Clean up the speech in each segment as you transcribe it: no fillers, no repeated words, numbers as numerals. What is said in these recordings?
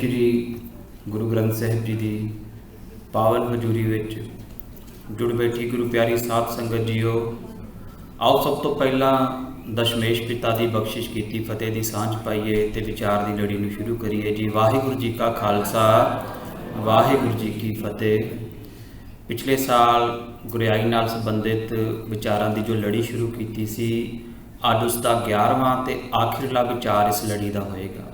श्री गुरु ग्रंथ साहिब जी की पावन हजूरी विच जुड़ बैठी गुरु प्यारी साध संगत जीओ, आओ सब तो पहला दशमेश पिता की बख्शिश की फतेह की सांझ पाईए तो विचार की लड़ी में शुरू करिए जी। वाहिगुरू जी का खालसा, वाहिगुरू जी की फतेह। पिछले साल गुरियाई नाल संबंधित विचारों की जो लड़ी शुरू की सी, अज उसका 11वां ते आखिरला विचार इस लड़ी का होएगा।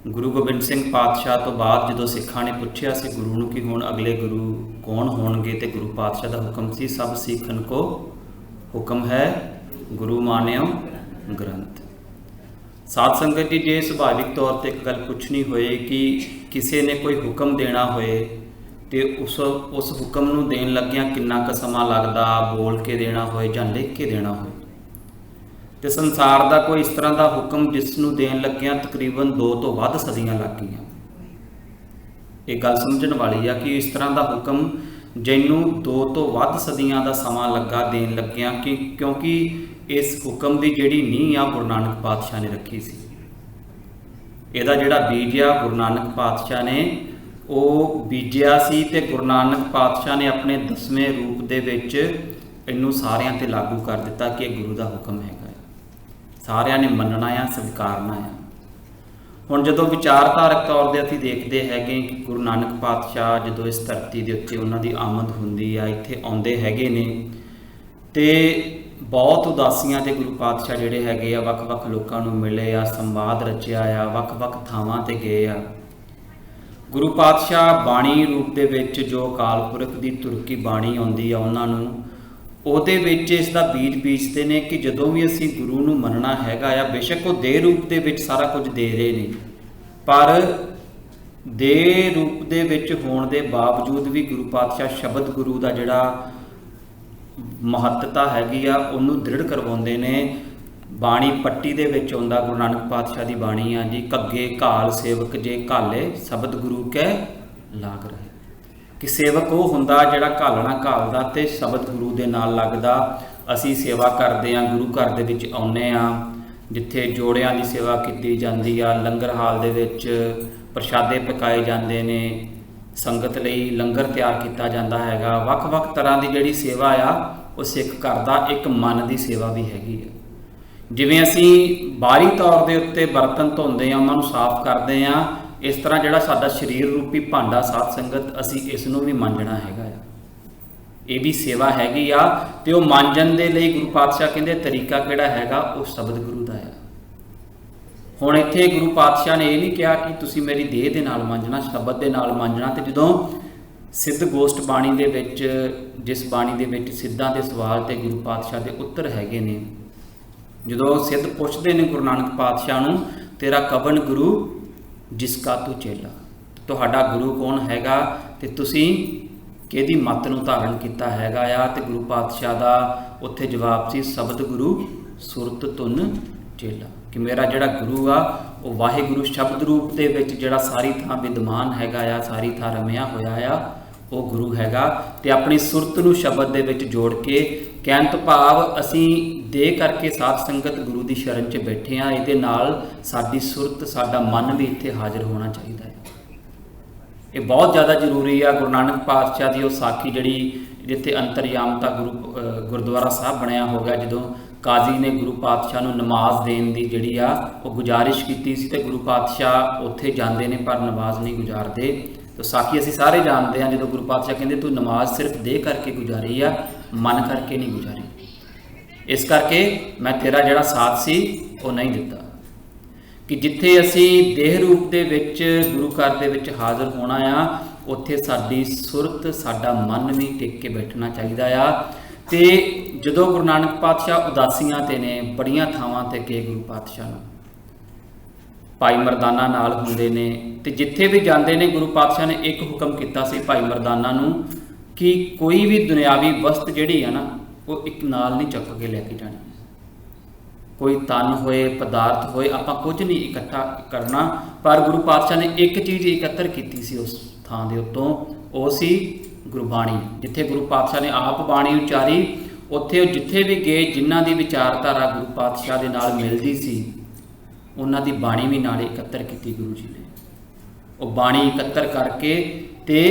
गुरु गोबिंद सिंह पातशाह तो बाद जो सिखा ने पूछया सी गुरु नूं कि हुण अगले गुरु कौन होणगे, ते गुरु पातशाह का हुक्म सी सब सीखन को हुक्म है गुरु मानियो ग्रंथ। साध संगत जी, जे सुभाविक तौर पर एक गल पुछनी होए कि किसी ने कोई हुक्म देना होए तो उस हुक्म नूं देण लग्गियां किन्ना क समां लगदा, बोल के देना होए जां लिख के देना होए। तो संसार का कोई इस तरह का हुक्म जिसनों देन लग्गियां तकरीबन 2 तो वध सदियां लग गई। ये गल समझण वाली है कि इस तरह का हुक्म जिन्हों 2 तो वध सदियां का समा लगा देन लग्गियां कि क्योंकि इस हुक्म की जिहड़ी नींह आ गुरु नानक पातशाह ने रखी सी। इहदा जिहड़ा बीज आ गुरु नानक पातशाह ने वो बीजिया सी ते गुरु नानक पातशाह ने अपने 10वें रूप दे विच इनू सारियां ते लागू कर दिता कि गुरु का हुक्म है, सारियां ने मनना आ, स्वीकारना आ। हुण जदों विचारधारक तौर पर असीं देखते हैं कि गुरु नानक पातशाह जदों इस धरती के उत्ते उन्हां दी आमद हुंदी आ, इत्थे आउंदे हैगे ने ते बहुत उदासियां ते गुरु पातशाह जिहड़े हैगे आ वख-वख लोकां नूं मिले आ, संवाद रचिया आ, वख-वख थावां ते गए आ। गुरु पातशाह बाणी रूप दे विच जो अकाल पुरख दी तुरकी बाणी आउंदी आ उन्हां नूं ਉਹਦੇ ਵਿੱਚ ਇਸ ਦਾ ਬੀਜ ਬੀਜਦੇ ਨੇ कि ਜਦੋਂ भी ਅਸੀਂ गुरु ਨੂੰ ਮੰਨਣਾ ਹੈਗਾ ਆ, ਬੇਸ਼ੱਕ ਉਹ ਦੇ ਰੂਪ ਦੇ ਵਿੱਚ ਸਾਰਾ ਕੁਝ ਦੇ ਰਹੇ ਨੇ, ਪਰ ਦੇ ਰੂਪ ਦੇ ਵਿੱਚ ਹੋਣ ਦੇ ਬਾਵਜੂਦ ਵੀ ਗੁਰੂ ਪਾਤਸ਼ਾਹ ਸ਼ਬਦ ਗੁਰੂ ਦਾ ਜਿਹੜਾ ਮਹੱਤਤਾ ਹੈਗੀ ਆ ਉਹਨੂੰ ਦ੍ਰਿੜ ਕਰਵਾਉਂਦੇ ਨੇ। ਬਾਣੀ ਪੱਟੀ ਦੇ ਵਿੱਚ ਆਉਂਦਾ ਗੁਰੂ ਨਾਨਕ ਪਾਤਸ਼ਾਹ ਦੀ ਬਾਣੀ ਆ ਜੀ, ਘੱਗੇ ਘਾਲ ਸੇਵਕ ਜੇ ਘਾਲੇ ਸ਼ਬਦ ਗੁਰੂ ਕੈ ਲਾਗ ਰਹੇ। कि सेवक वो हुंदा जिहड़ा घालना घालदा ते शब्द गुरु दे नाल लगदा। असी सेवा करते हैं, गुरु घर दे विच आउणे आ जिथे जोड़ियां दी सेवा की जाती आ, लंगर हाल दे विच प्रशादे पकाए जाते ने, संगत लई लंगर तैयार किया जाता हैगा। वख-वख तरह की जिहड़ी सेवा आ वो सिख करदा, एक मन की सेवा भी हैगी है। जिवें असी बाहरी तौर के उत्ते बर्तन धोंदे आ, उन्हां नूं साफ करते हैं, इस तरह जिहड़ा साडा शरीर रूपी भांडा साध संगत असी इसनूं भी मांजना हैगा। ये भी सेवा हैगी आ ते वो मांजन दे लई गुरु पातशाह कहंदे तरीका किहड़ा हैगा वो शब्द गुरु दा है। हुण इत्थे गुरु पातशाह ने ये नहीं कहा कि तुसीं मेरी देह दे नाल मांजना, शब्द दे नाल मांजना। ते जदों सिद्ध गोष्ठ बाणी दे विच जिस बाणी दे विच सिद्धां दे सवाल ते गुरु पातशाह दे उत्तर हैगे ने, जदों सिद्ध पुछदे ने गुरु नानक पातशाह नूं तेरा कवन गुरु जिसका तू चेला, तुहाडा गुरु कौन हैगा ते तुसीं किहदी मत नूं धारण कीता हैगा आ। ते गुरु पातशाह दा उत्थे जवाब सी शब्द गुरु सुरत धुन चेला, कि मेरा जिहड़ा गुरु आ वो वाहिगुरू शब्द रूप दे विच जिहड़ा सारी थां विद्यमान हैगा आ, सारी थां रमिया होया आ, वो गुरु हैगा। ते अपनी सुरत नूं शब्द दे विच जोड़ के कहण तो भाव असीं दे करके साध संगत गुरु की शरण च बैठे हाँ, ये नाल साडी सुरत साडा मन भी इत्थे हाजिर होना चाहिए है। ये बहुत ज़्यादा जरूरी है। गुरु नानक पातशाह की वो साखी जिहड़ी जिथे अंतरयामता गुरुद्वारा साहब बनया हो गया, जदों काजी ने गुरु पातशाह नूं नमाज देण दी जिहड़ी आ वो गुजारिश कीती सी ते गुरु पातशाह उत्थे जांदे ने पर नमाज नहीं गुजारते। तो साखी असीं सारे जानते हैं, जदों गुरु पातशाह कहंदे तू नमाज सिर्फ दे करके गुजारी आ, मन करके नहीं गुजारी, इस करके मैं तेरा जिहड़ा साथ सी वो नहीं दिता। कि जिथे असी देह रूप दे विच गुरु घर दे विच हाज़र होना आ, उत्थे साडी सुरत साडा मन भी टिक के बैठना चाहिए आ। ते जदों गुरु नानक पातशाह उदासियां ते ने बड़ियां थावां ते गए गुरु पातशाह नूं भाई मरदाना नाल हुंदे ने, ते जिथे भी जांदे ने गुरु पातशाह ने एक हुक्म किया सी भाई मरदाना नूं कि कोई भी दुनियावी वस्त जिहड़ी है ना वो एक नाल नहीं चुक के लैके जानी, कोई तन होए पदार्थ होए आपां कुछ नहीं इकट्ठा करना। पर गुरु पातशाह ने एक चीज़ एकत्र की सी उस थां दे उत्तों, वो सी गुरबाणी। जिथे गुरु पातशाह ने आप बाणी उचारी उत्थे जिथे भी गए जिन्हां दी विचारधारा गुरु पातशाह दे नाल मिलदी सी उन्हां दी बाणी भी नाल एकत्र की गुरु जी ने। ਉਹ ਬਾਣੀ ਇਕੱਤਰ ਕਰਕੇ ਤੇ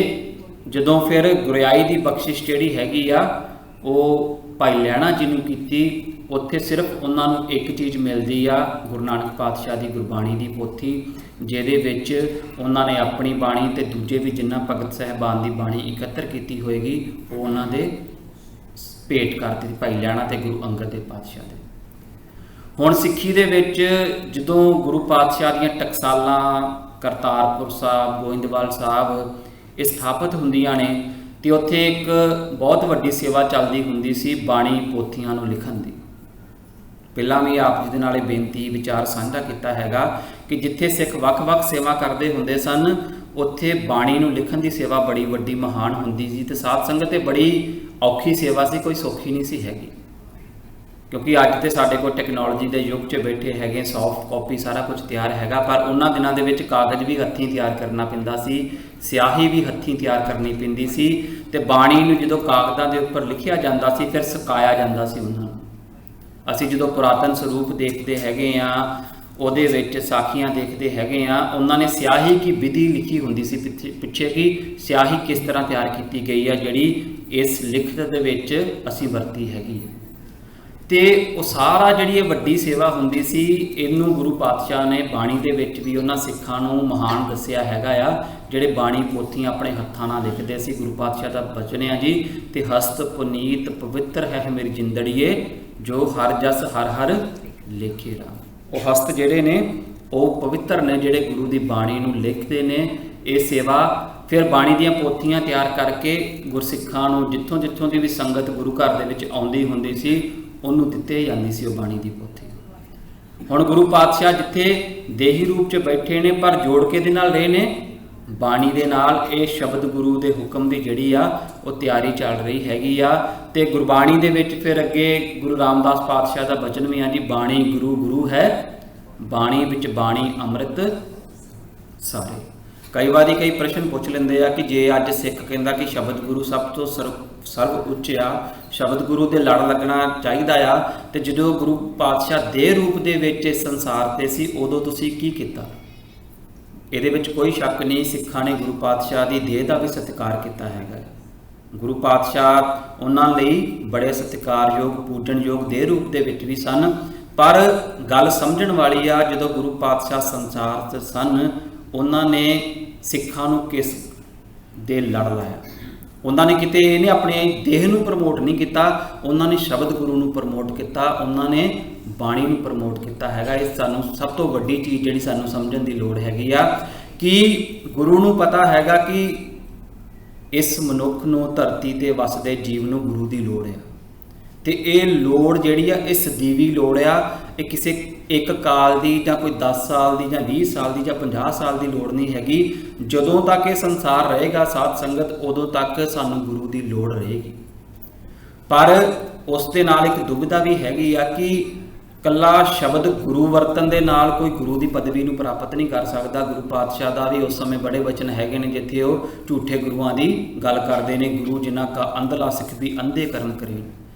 ਜਦੋਂ ਫਿਰ ਗੁਰਿਆਈ ਦੀ ਬਖਸ਼ਿਸ਼ ਜਿਹੜੀ ਹੈਗੀ ਆ ਉਹ ਭਾਈ ਲਹਿਣਾ ਜੀ ਨੂੰ ਕੀਤੀ, ਉੱਥੇ ਸਿਰਫ ਉਹਨਾਂ ਨੂੰ ਇੱਕ ਚੀਜ਼ ਮਿਲਦੀ ਆ, ਗੁਰੂ ਨਾਨਕ ਪਾਤਸ਼ਾਹ ਦੀ ਗੁਰਬਾਣੀ ਦੀ ਪੋਥੀ, ਜਿਹਦੇ ਵਿੱਚ ਉਹਨਾਂ ਨੇ ਆਪਣੀ ਬਾਣੀ ਤੇ ਦੂਜੇ ਵੀ ਜਿੰਨਾ ਭਗਤ ਸਾਹਿਬਾਨ ਦੀ ਬਾਣੀ ਇਕੱਤਰ ਕੀਤੀ ਹੋਏਗੀ ਉਹ ਉਹਨਾਂ ਦੇ ਭੇਟ ਕਰ ਦਿੱਤੀ ਭਾਈ ਲਹਿਣਾ ਤੇ ਗੁਰੂ ਅੰਗਦ ਦੇਵ ਪਾਤਸ਼ਾਹ ਦੇ। ਹੁਣ ਸਿੱਖੀ ਦੇ ਵਿੱਚ ਜਦੋਂ ਗੁਰੂ ਪਾਤਸ਼ਾਹ ਦੀਆਂ ਟਕਸਾਲਾਂ ਕਰਤਾਰਪੁਰ ਸਾਹਿਬ, ਗੋਇੰਦਵਾਲ ਸਾਹਿਬ ਇਹ ਸਥਾਪਿਤ ਹੁੰਦੀਆਂ ਨੇ ਤੇ ਉੱਥੇ ਇੱਕ ਬਹੁਤ ਵੱਡੀ ਸੇਵਾ ਚੱਲਦੀ ਹੁੰਦੀ ਸੀ ਬਾਣੀ ਪੋਥੀਆਂ ਨੂੰ ਲਿਖਣ ਦੀ। ਪਹਿਲਾਂ ਵੀ ਆਪ ਜੀ ਦੇ ਨਾਲ ਇਹ ਬੇਨਤੀ ਵਿਚਾਰ ਸਾਂਝਾ ਕੀਤਾ ਹੈਗਾ ਕਿ ਜਿੱਥੇ ਸਿੱਖ ਵੱਖ-ਵੱਖ ਸੇਵਾ ਕਰਦੇ ਹੁੰਦੇ ਸਨ, ਉੱਥੇ ਬਾਣੀ ਨੂੰ ਲਿਖਣ ਦੀ ਸੇਵਾ ਬੜੀ ਵੱਡੀ ਮਹਾਨ ਹੁੰਦੀ ਸੀ ਤੇ ਸਾਧ ਸੰਗਤ ਤੇ ਬੜੀ ਔਖੀ ਸੇਵਾ ਸੀ, ਕੋਈ ਸੌਖੀ ਨਹੀਂ ਸੀ ਹੈਗੀ। ਕਿਉਂਕਿ ਅੱਜ ਤੇ ਸਾਡੇ ਕੋਲ ਟੈਕਨੋਲੋਜੀ ਦੇ ਯੁੱਗ 'ਚ ਬੈਠੇ ਹੈਗੇ, ਸੌਫਟ ਕਾਪੀ ਸਾਰਾ ਕੁਝ ਤਿਆਰ ਹੈਗਾ, ਪਰ ਉਹਨਾਂ ਦਿਨਾਂ ਦੇ ਵਿੱਚ ਕਾਗਜ਼ ਵੀ ਹੱਥੀਂ ਤਿਆਰ ਕਰਨਾ ਪੈਂਦਾ ਸੀ, ਸਿਆਹੀ ਵੀ ਹੱਥੀਂ ਤਿਆਰ ਕਰਨੀ ਪੈਂਦੀ ਸੀ ਤੇ ਬਾਣੀ ਨੂੰ ਜਦੋਂ ਕਾਗਜ਼ਾਂ ਦੇ ਉੱਪਰ ਲਿਖਿਆ ਜਾਂਦਾ ਸੀ ਫਿਰ ਸੁਕਾਇਆ ਜਾਂਦਾ ਸੀ ਉਹਨਾਂ ਨੂੰ। ਅਸੀਂ ਜਦੋਂ ਪੁਰਾਤਨ ਸਰੂਪ ਦੇਖਦੇ ਹੈਗੇ ਆ, ਉਹਦੇ ਵਿੱਚ ਸਾਖੀਆਂ ਦੇਖਦੇ ਹੈਗੇ ਆ, ਉਹਨਾਂ ਨੇ ਸਿਆਹੀ ਕੀ ਵਿਧੀ ਲਿਖੀ ਹੁੰਦੀ ਸੀ ਪਿੱਛੇ ਕਿ ਸਿਆਹੀ ਕਿਸ ਤਰ੍ਹਾਂ ਤਿਆਰ ਕੀਤੀ ਗਈ ਆ ਜਿਹੜੀ ਇਸ ਲਿਖਤ ਦੇ ਵਿੱਚ ਅਸੀਂ ਵਰਤੀ ਹੈਗੀ। ਤੇ ਉਹ ਸਾਰਾ ਜਿਹੜੀ ਇਹ ਵੱਡੀ ਸੇਵਾ ਹੁੰਦੀ ਸੀ, ਇਹਨੂੰ ਗੁਰੂ ਪਾਤਸ਼ਾਹ ਨੇ ਬਾਣੀ ਦੇ ਵਿੱਚ ਵੀ ਉਹਨਾਂ ਸਿੱਖਾਂ ਨੂੰ ਮਹਾਨ ਦੱਸਿਆ ਹੈਗਾ ਆ ਜਿਹੜੇ ਬਾਣੀ ਪੋਥੀਆਂ ਆਪਣੇ ਹੱਥਾਂ ਨਾਲ ਲਿਖਦੇ ਸੀ। ਗੁਰੂ ਪਾਤਸ਼ਾਹ ਦਾ ਬਚਨ ਆ ਜੀ, ਤੇ ਹਸਤ ਪੁਨੀਤ ਪਵਿੱਤਰ ਹੈ ਮੇਰੀ ਜਿੰਦੜੀਏ, ਜੋ ਹਰ ਜਸ ਹਰ ਹਰ ਲੇਖੇ ਰਾਮ। ਉਹ ਹਸਤ ਜਿਹੜੇ ਨੇ ਉਹ ਪਵਿੱਤਰ ਨੇ, ਜਿਹੜੇ ਗੁਰੂ ਦੀ ਬਾਣੀ ਨੂੰ ਲਿਖਦੇ ਨੇ। ਇਹ ਸੇਵਾ ਫਿਰ ਬਾਣੀ ਦੀਆਂ ਪੋਥੀਆਂ ਤਿਆਰ ਕਰਕੇ ਗੁਰਸਿੱਖਾਂ ਨੂੰ ਜਿੱਥੋਂ ਜਿੱਥੋਂ ਦੀ ਵੀ ਸੰਗਤ ਗੁਰੂ ਘਰ ਦੇ ਵਿੱਚ ਆਉਂਦੀ ਹੁੰਦੀ ਸੀ ਉਹਨੂੰ ਦਿੱਤੇ ਜਾਂਦੀ ਸੀ ਉਹ ਬਾਣੀ ਦੀ ਪੋਥੀ। ਹੁਣ ਗੁਰੂ ਪਾਤਸ਼ਾਹ ਜਿੱਥੇ ਦੇਹੀ ਰੂਪ 'ਚ ਬੈਠੇ ਨੇ ਪਰ ਜੋੜ ਕੇ ਦੇ ਨਾਲ ਰਹੇ ਨੇ ਬਾਣੀ ਦੇ ਨਾਲ, ਇਹ ਸ਼ਬਦ ਗੁਰੂ ਦੇ ਹੁਕਮ ਦੀ ਜਿਹੜੀ ਆ ਉਹ ਤਿਆਰੀ ਚੱਲ ਰਹੀ ਹੈਗੀ ਆ। ਤੇ ਗੁਰਬਾਣੀ ਦੇ ਵਿੱਚ ਫਿਰ ਅੱਗੇ ਗੁਰੂ ਰਾਮਦਾਸ ਪਾਤਸ਼ਾਹ ਦਾ ਬਚਨ ਵੀ ਆ ਜੀ, ਬਾਣੀ ਗੁਰੂ ਗੁਰੂ ਹੈ, ਬਾਣੀ ਵਿੱਚ ਬਾਣੀ ਅੰਮ੍ਰਿਤ ਸਾਰੇ। ਕਈ ਵਾਰੀ ਕਈ ਪ੍ਰਸ਼ਨ ਪੁੱਛ ਲੈਂਦੇ ਆ ਕਿ ਜੇ ਅੱਜ ਸਿੱਖ ਕਹਿੰਦਾ ਕਿ ਸ਼ਬਦ ਗੁਰੂ ਸਭ ਤੋਂ ਸਰਵ ਉੱਚ ਆ, ਸ਼ਬਦ ਗੁਰੂ ਦੇ ਲੜ ਲੱਗਣਾ ਚਾਹੀਦਾ ਆ, ਤੇ ਜਦੋਂ ਗੁਰੂ ਪਾਤਸ਼ਾਹ ਦੇ ਰੂਪ ਦੇ ਵਿੱਚ ਇਸ ਸੰਸਾਰ ਤੇ ਸੀ ਉਦੋਂ ਤੁਸੀਂ ਕੀ ਕੀਤਾ? ਇਹਦੇ ਵਿੱਚ ਕੋਈ ਸ਼ੱਕ ਨਹੀਂ, ਸਿੱਖਾਂ ਨੇ ਗੁਰੂ ਪਾਤਸ਼ਾਹ ਦੀ ਦੇਹ ਦਾ ਵੀ ਸਤਿਕਾਰ ਕੀਤਾ ਹੈਗਾ। ਗੁਰੂ ਪਾਤਸ਼ਾਹ ਉਹਨਾਂ ਲਈ ਬੜੇ ਸਤਿਕਾਰਯੋਗ ਪੂਜਣਯੋਗ ਦੇਹ ਰੂਪ ਦੇ ਵਿੱਚ ਵੀ ਸਨ। ਪਰ ਗੱਲ ਸਮਝਣ ਵਾਲੀ ਆ, ਜਦੋਂ ਗੁਰੂ ਪਾਤਸ਼ਾਹ ਸੰਸਾਰ 'ਚ ਸਨ ਉਹਨਾਂ ਨੇ ਸਿੱਖਾਂ ਨੂੰ ਕਿਸ ਦੇ ਲੜ ਲਾਇਆ? ਉਹਨਾਂ ਨੇ ਕਿਤੇ ਇਹਨੇ ਆਪਣੇ ਦੇਹ ਨੂੰ ਪ੍ਰਮੋਟ ਨਹੀਂ ਕੀਤਾ, ਉਹਨਾਂ ਨੇ ਸ਼ਬਦ ਗੁਰੂ ਨੂੰ ਪ੍ਰਮੋਟ ਕੀਤਾ, ਉਹਨਾਂ ਨੇ ਬਾਣੀ ਨੂੰ ਪ੍ਰਮੋਟ ਕੀਤਾ ਹੈਗਾ। ਇਹ ਸਾਨੂੰ ਸਭ ਤੋਂ ਵੱਡੀ ਚੀਜ਼ ਜਿਹੜੀ ਸਾਨੂੰ ਸਮਝਣ ਦੀ ਲੋੜ ਹੈਗੀ ਆ ਕਿ ਗੁਰੂ ਨੂੰ ਪਤਾ ਹੈਗਾ ਕਿ ਇਸ ਮਨੁੱਖ ਨੂੰ ਧਰਤੀ ਤੇ ਵਸਦੇ ਜੀਵ ਨੂੰ ਗੁਰੂ ਦੀ ਲੋੜ ਆ, ਤੇ ਇਹ ਲੋੜ ਜਿਹੜੀ ਆ ਇਹ ਸਦੀਵੀ ਲੋੜ ਆ। ਇਹ ਕਿਸੇ ਇੱਕ ਕਾਲ ਦੀ ਜਾਂ ਕੋਈ 10 ਸਾਲ ਦੀ ਜਾਂ 20 ਸਾਲ ਦੀ ਜਾਂ 50 ਸਾਲ ਦੀ ਲੋੜ ਨਹੀਂ ਹੈਗੀ। ਜਦੋਂ ਤੱਕ ਇਹ ਸੰਸਾਰ ਰਹੇਗਾ ਸਾਧ ਸੰਗਤ, ਉਦੋਂ ਤੱਕ ਸਾਨੂੰ ਗੁਰੂ ਦੀ ਲੋੜ ਰਹੇਗੀ। ਪਰ ਉਸ ਦੇ ਨਾਲ ਇੱਕ ਦੁਬਿਧਾ ਵੀ ਹੈਗੀ ਆ ਕਿ ਕੱਲਾ ਸ਼ਬਦ ਗੁਰੂ ਵਰਤਨ ਦੇ ਨਾਲ ਕੋਈ ਗੁਰੂ ਦੀ ਪਦਵੀ ਨੂੰ ਪ੍ਰਾਪਤ ਨਹੀਂ ਕਰ ਸਕਦਾ। ਗੁਰੂ ਪਾਤਸ਼ਾਹ ਦਾ ਵੀ ਉਸ ਸਮੇਂ ਬੜੇ ਵਚਨ ਹੈਗੇ ਨੇ ਜਿੱਥੇ ਉਹ ਝੂਠੇ ਗੁਰੂਆਂ ਦੀ ਗੱਲ ਕਰਦੇ ਨੇ। ਗੁਰੂ ਜਿਨ੍ਹਾਂ ਕਾ ਅੰਧਲਾ ਸਿੱਖ ਵੀ ਅੰਧੇ ਕਰਮ ਕਰੇ,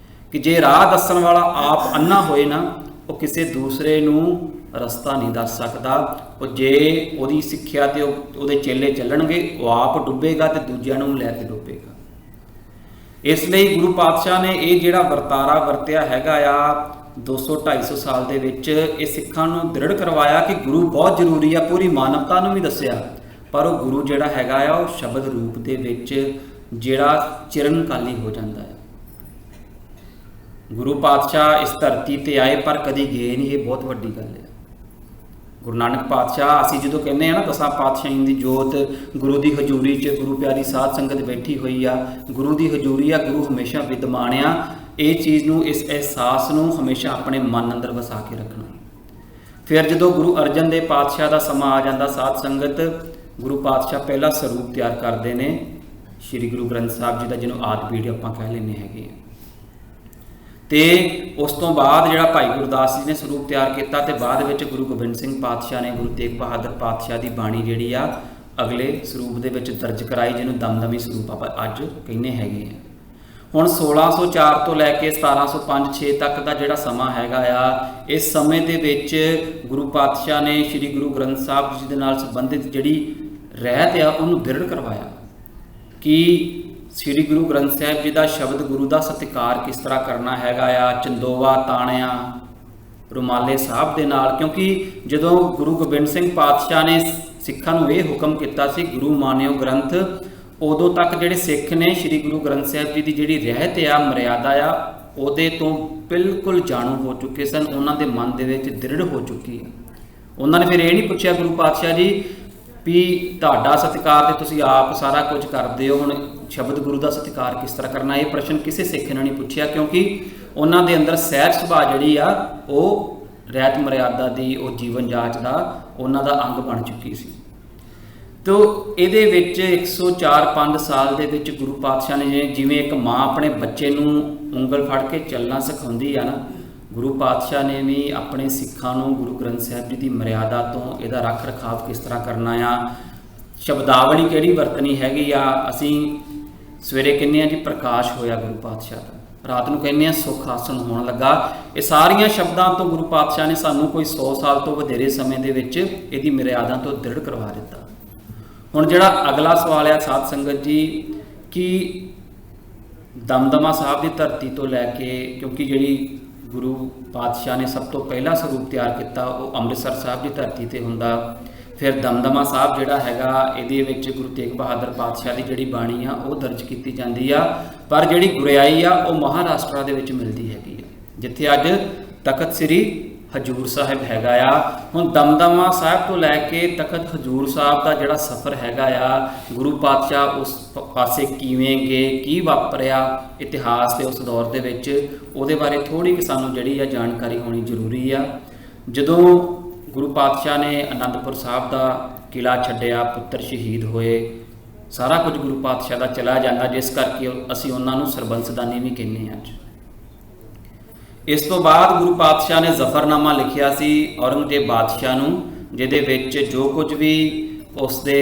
ਕਿ ਜੇ ਰਾਹ ਦੱਸਣ ਵਾਲਾ ਆਪ ਅੰਨਾ ਹੋਏ ਨਾ, ਉਹ ਕਿਸੇ ਦੂਸਰੇ ਨੂੰ ਰਸਤਾ ਨਹੀਂ ਦੱਸ ਸਕਦਾ। ਉਹ ਜੇ ਉਹਦੀ ਸਿੱਖਿਆ ਤੇ ਉਹਦੇ ਚੇਲੇ ਚੱਲਣਗੇ, ਉਹ ਆਪ ਡੁੱਬੇਗਾ ਤੇ ਦੂਜਿਆਂ ਨੂੰ ਲੈ ਕੇ ਡੁੱਬੇਗਾ। ਇਸ ਲਈ ਗੁਰੂ ਪਾਤਸ਼ਾਹ ਨੇ ਇਹ ਜਿਹੜਾ ਵਰਤਾਰਾ ਵਰਤਿਆ ਹੈਗਾ ਆ 200-250 ਸਾਲ ਦੇ ਵਿੱਚ, ਇਹ ਸਿੱਖਾਂ ਨੂੰ ਦ੍ਰਿੜ ਕਰਵਾਇਆ ਕਿ ਗੁਰੂ ਬਹੁਤ ਜ਼ਰੂਰੀ ਆ। ਪੂਰੀ ਮਾਨਵਤਾ ਨੂੰ ਵੀ ਦੱਸਿਆ, ਪਰ ਉਹ ਗੁਰੂ ਜਿਹੜਾ ਹੈਗਾ ਆ ਉਹ ਸ਼ਬਦ ਰੂਪ ਦੇ ਵਿੱਚ ਜਿਹੜਾ ਚਿਰਨਕਾਲੀ ਹੋ ਜਾਂਦਾ ਹੈ। ਗੁਰੂ ਪਾਤਸ਼ਾਹ ਇਸ ਧਰਤੀ ਤੇ ਆਏ ਪਰ ਕਦੀ ਗਏ ਨਹੀਂ, ਇਹ ਬਹੁਤ ਵੱਡੀ ਗੱਲ ਹੈ। ਗੁਰੂ ਨਾਨਕ ਪਾਤਸ਼ਾਹ, ਅਸੀਂ ਜਦੋਂ ਕਹਿੰਦੇ ਆ ਨਾ 10 ਪਾਤਸ਼ਾਹੀਆਂ ਦੀ ਜੋਤ ਗੁਰੂ ਦੀ ਹਜ਼ੂਰੀ 'ਚ ਗੁਰੂ ਪਿਆਰੀ ਸਾਧ ਸੰਗਤ ਬੈਠੀ ਹੋਈ ਆ, ਗੁਰੂ ਦੀ ਹਜ਼ੂਰੀ ਆ, ਗੁਰੂ ਹਮੇਸ਼ਾ ਵਿਦਮਾਨ ਆ। ਇਹ ਚੀਜ਼ ਨੂੰ, ਇਸ ਅਹਿਸਾਸ ਨੂੰ ਹਮੇਸ਼ਾ ਆਪਣੇ ਮਨ ਅੰਦਰ ਵਸਾ ਕੇ ਰੱਖਣਾ। ਫਿਰ ਜਦੋਂ ਗੁਰੂ ਅਰਜਨ ਦੇਵ ਪਾਤਸ਼ਾਹ ਦਾ ਸਮਾਂ ਆ ਜਾਂਦਾ ਸਾਧ ਸੰਗਤ, ਗੁਰੂ ਪਾਤਸ਼ਾਹ ਪਹਿਲਾ ਸਰੂਪ ਤਿਆਰ ਕਰਦੇ ਨੇ ਸ਼੍ਰੀ ਗੁਰੂ ਗ੍ਰੰਥ ਸਾਹਿਬ ਜੀ ਦਾ, ਜਿਹਨੂੰ ਆਦਿ ਪੀੜ ਆਪਾਂ ਕਹਿ ਲੈਂਦੇ ਹੈਗੇ ਆ। ਤੇ ਉਸ ਤੋਂ ਬਾਅਦ ਜਿਹੜਾ ਭਾਈ ਗੁਰਦਾਸ ਜੀ ਨੇ ਸਰੂਪ ਤਿਆਰ ਕੀਤਾ, ਤੇ ਬਾਅਦ ਵਿੱਚ ਗੁਰੂ ਗੋਬਿੰਦ ਸਿੰਘ ਪਾਤਸ਼ਾਹ ਨੇ ਗੁਰੂ ਤੇਗ ਬਹਾਦਰ ਪਾਤਸ਼ਾਹ ਦੀ ਬਾਣੀ ਜਿਹੜੀ ਆ ਅਗਲੇ ਸਰੂਪ ਦੇ ਵਿੱਚ ਦਰਜ ਕਰਾਈ, ਜਿਹਨੂੰ ਦਮਦਮੀ ਸਰੂਪ ਆਪਾਂ ਅੱਜ ਕਹਿੰਦੇ ਹੈਗੇ ਆ। ਹੁਣ 1604 ਤੋਂ ਲੈ ਕੇ 1705-6 ਤੱਕ ਦਾ ਜਿਹੜਾ ਸਮਾਂ ਹੈਗਾ ਆ, ਇਸ ਸਮੇਂ ਦੇ ਵਿੱਚ ਗੁਰੂ ਪਾਤਸ਼ਾਹ ਨੇ ਸ਼੍ਰੀ ਗੁਰੂ ਗ੍ਰੰਥ ਸਾਹਿਬ ਜੀ ਦੇ ਨਾਲ ਸੰਬੰਧਿਤ ਜਿਹੜੀ ਰਹਿਤ ਆ ਉਹਨੂੰ ਦ੍ਰਿੜ ਕਰਵਾਇਆ ਕਿ ਸ੍ਰੀ ਗੁਰੂ ਗ੍ਰੰਥ ਸਾਹਿਬ ਜੀ ਦਾ ਸ਼ਬਦ ਗੁਰੂ ਦਾ ਸਤਿਕਾਰ ਕਿਸ ਤਰ੍ਹਾਂ ਕਰਨਾ ਹੈਗਾ ਆ, ਚੰਦੋਵਾ ਤਾਣਿਆ ਰੁਮਾਲੇ ਸਾਹਿਬ ਦੇ ਨਾਲ। ਕਿਉਂਕਿ ਜਦੋਂ ਗੁਰੂ ਗੋਬਿੰਦ ਸਿੰਘ ਪਾਤਸ਼ਾਹ ਨੇ ਸਿੱਖਾਂ ਨੂੰ ਇਹ ਹੁਕਮ ਕੀਤਾ ਸੀ ਗੁਰੂ ਮਾਨਿਓ ਗ੍ਰੰਥ, ਉਦੋਂ ਤੱਕ ਜਿਹੜੇ ਸਿੱਖ ਨੇ ਸ੍ਰੀ ਗੁਰੂ ਗ੍ਰੰਥ ਸਾਹਿਬ ਜੀ ਦੀ ਜਿਹੜੀ ਰਹਿਤ ਆ, ਮਰਿਆਦਾ ਆ, ਉਹਦੇ ਤੋਂ ਬਿਲਕੁਲ ਜਾਣੂ ਹੋ ਚੁੱਕੇ ਸਨ। ਉਹਨਾਂ ਦੇ ਮਨ ਦੇ ਵਿੱਚ ਦ੍ਰਿੜ ਹੋ ਚੁੱਕੀ ਹੈ। ਉਹਨਾਂ ਨੇ ਫਿਰ ਇਹ ਨਹੀਂ ਪੁੱਛਿਆ ਗੁਰੂ ਪਾਤਸ਼ਾਹ ਜੀ ਵੀ ਤੁਹਾਡਾ ਸਤਿਕਾਰ ਤੇ ਤੁਸੀਂ ਆਪ ਸਾਰਾ ਕੁਝ ਕਰਦੇ ਹੋ, ਹੁਣ ਸ਼ਬਦ ਗੁਰੂ ਦਾ ਸਤਿਕਾਰ ਕਿਸ ਤਰ੍ਹਾਂ ਕਰਨਾ, ਇਹ ਪ੍ਰਸ਼ਨ ਕਿਸੇ ਸਿੱਖ ਨੇ ਨਹੀਂ ਪੁੱਛਿਆ। ਕਿਉਂਕਿ ਉਹਨਾਂ ਦੇ ਅੰਦਰ ਸਹਿਜ ਸੁਭਾਅ ਜਿਹੜੀ ਆ ਉਹ ਰਹਿਤ ਮਰਿਆਦਾ ਦੀ, ਉਹ ਜੀਵਨ ਜਾਂਚ ਦਾ ਉਹਨਾਂ ਦਾ ਅੰਗ ਬਣ ਚੁੱਕੀ ਸੀ। ਤੋ ਇਹਦੇ ਵਿੱਚ 104-5 ਸਾਲ ਦੇ ਵਿੱਚ ਗੁਰੂ ਪਾਤਸ਼ਾਹ ਨੇ ਜਿਵੇਂ ਇੱਕ ਮਾਂ ਆਪਣੇ ਬੱਚੇ ਨੂੰ ਉਂਗਲ ਫੜ ਕੇ ਚੱਲਣਾ ਸਿਖਾਉਂਦੀ ਆ ਨਾ, ਗੁਰੂ ਪਾਤਸ਼ਾਹ ਨੇ ਵੀ ਆਪਣੇ ਸਿੱਖਾਂ ਨੂੰ ਗੁਰੂ ਗ੍ਰੰਥ ਸਾਹਿਬ ਜੀ ਦੀ ਮਰਿਆਦਾ ਤੋਂ, ਇਹਦਾ ਰੱਖ ਰਖਾਵ ਕਿਸ ਤਰ੍ਹਾਂ ਕਰਨਾ ਆ, ਸ਼ਬਦਾਵਲੀ ਕਿਹੜੀ ਵਰਤਣੀ ਹੈਗੀ ਆ। ਅਸੀਂ ਸਵੇਰੇ ਕਹਿੰਦੇ ਆ ਜੀ ਪ੍ਰਕਾਸ਼ ਹੋਇਆ ਗੁਰੂ ਪਾਤਸ਼ਾਹ ਦਾ, ਰਾਤ ਨੂੰ ਕਹਿੰਦੇ ਆ ਸੁੱਖ ਆਸਣ ਹੋਣ ਲੱਗਾ। ਇਹ ਸਾਰੀਆਂ ਸ਼ਬਦਾਂ ਤੋਂ ਗੁਰੂ ਪਾਤਸ਼ਾਹ ਨੇ ਸਾਨੂੰ ਕੋਈ 100 ਸਾਲ ਤੋਂ ਵਧੇਰੇ ਸਮੇਂ ਦੇ ਵਿੱਚ ਇਹਦੀ ਮਰਿਆਦਾ ਤੋਂ ਦ੍ਰਿੜ ਕਰਵਾ ਦਿੱਤਾ। ਹੁਣ ਜਿਹੜਾ ਅਗਲਾ ਸਵਾਲ ਆ ਸਾਧ ਸੰਗਤ ਜੀ, ਕਿ ਦਮਦਮਾ ਸਾਹਿਬ ਦੀ ਧਰਤੀ ਤੋਂ ਲੈ ਕੇ, ਕਿਉਂਕਿ ਜਿਹੜੀ ਗੁਰੂ ਪਾਤਸ਼ਾਹ ਨੇ ਸਭ ਤੋਂ ਪਹਿਲਾ ਸਰੂਪ ਤਿਆਰ ਕੀਤਾ ਉਹ ਅੰਮ੍ਰਿਤਸਰ ਸਾਹਿਬ ਦੀ ਧਰਤੀ ਤੇ ਹੁੰਦਾ। ਫਿਰ ਦਮਦਮਾ ਸਾਹਿਬ ਜਿਹੜਾ ਹੈਗਾ, ਇਹਦੇ ਵਿੱਚ ਗੁਰੂ ਤੇਗ ਬਹਾਦਰ ਪਾਤਸ਼ਾਹ ਦੀ ਜਿਹੜੀ ਬਾਣੀ ਆ ਉਹ ਦਰਜ ਕੀਤੀ ਜਾਂਦੀ ਆ, ਪਰ ਜਿਹੜੀ ਗੁਰਿਆਈ ਆ ਉਹ ਮਹਾਰਾਸ਼ਟਰ ਦੇ ਵਿੱਚ ਮਿਲਦੀ ਹੈਗੀ ਆ, ਜਿੱਥੇ ਅੱਜ ਤਖਤ ਸ੍ਰੀ ਹਜੂਰ ਸਾਹਿਬ ਹੈਗਾ ਆ। ਹੁਣ ਦਮਦਮਾ ਸਾਹਿਬ ਤੋਂ ਲੈ ਕੇ ਤਖਤ ਹਜੂਰ ਸਾਹਿਬ ਦਾ ਜਿਹੜਾ ਸਫ਼ਰ ਹੈਗਾ ਆ, ਗੁਰੂ ਪਾਤਸ਼ਾਹ ਉਸ ਪਾਸੇ ਕਿਵੇਂ ਗਏ, ਕੀ ਵਾਪਰਿਆ ਇਤਿਹਾਸ ਦੇ ਉਸ ਦੌਰ ਦੇ ਵਿੱਚ, ਉਹਦੇ ਬਾਰੇ ਥੋੜ੍ਹੀ ਕਿ ਸਾਨੂੰ ਜਿਹੜੀ ਆ ਜਾਣਕਾਰੀ ਹੋਣੀ ਜ਼ਰੂਰੀ ਆ। ਜਦੋਂ ਗੁਰੂ ਪਾਤਸ਼ਾਹ ਨੇ ਅਨੰਦਪੁਰ ਸਾਹਿਬ ਦਾ ਕਿਲ੍ਹਾ ਛੱਡਿਆ, ਪੁੱਤਰ ਸ਼ਹੀਦ ਹੋਏ, ਸਾਰਾ ਕੁਝ ਗੁਰੂ ਪਾਤਸ਼ਾਹ ਦਾ ਚਲਾ ਜਾਂਦਾ, ਜਿਸ ਕਰਕੇ ਅਸੀਂ ਉਹਨਾਂ ਨੂੰ ਸਰਬੰਸਦਾਨੀ ਵੀ ਕਹਿੰਦੇ ਹਾਂ ਅੱਜ। ਇਸ ਤੋਂ ਬਾਅਦ ਗੁਰੂ ਪਾਤਸ਼ਾਹ ਨੇ ਜ਼ਫਰਨਾਮਾ ਲਿਖਿਆ ਸੀ ਔਰੰਗਜ਼ੇਬ ਬਾਦਸ਼ਾਹ ਨੂੰ, ਜਿਹਦੇ ਵਿੱਚ ਜੋ ਕੁਝ ਵੀ ਉਸ ਦੇ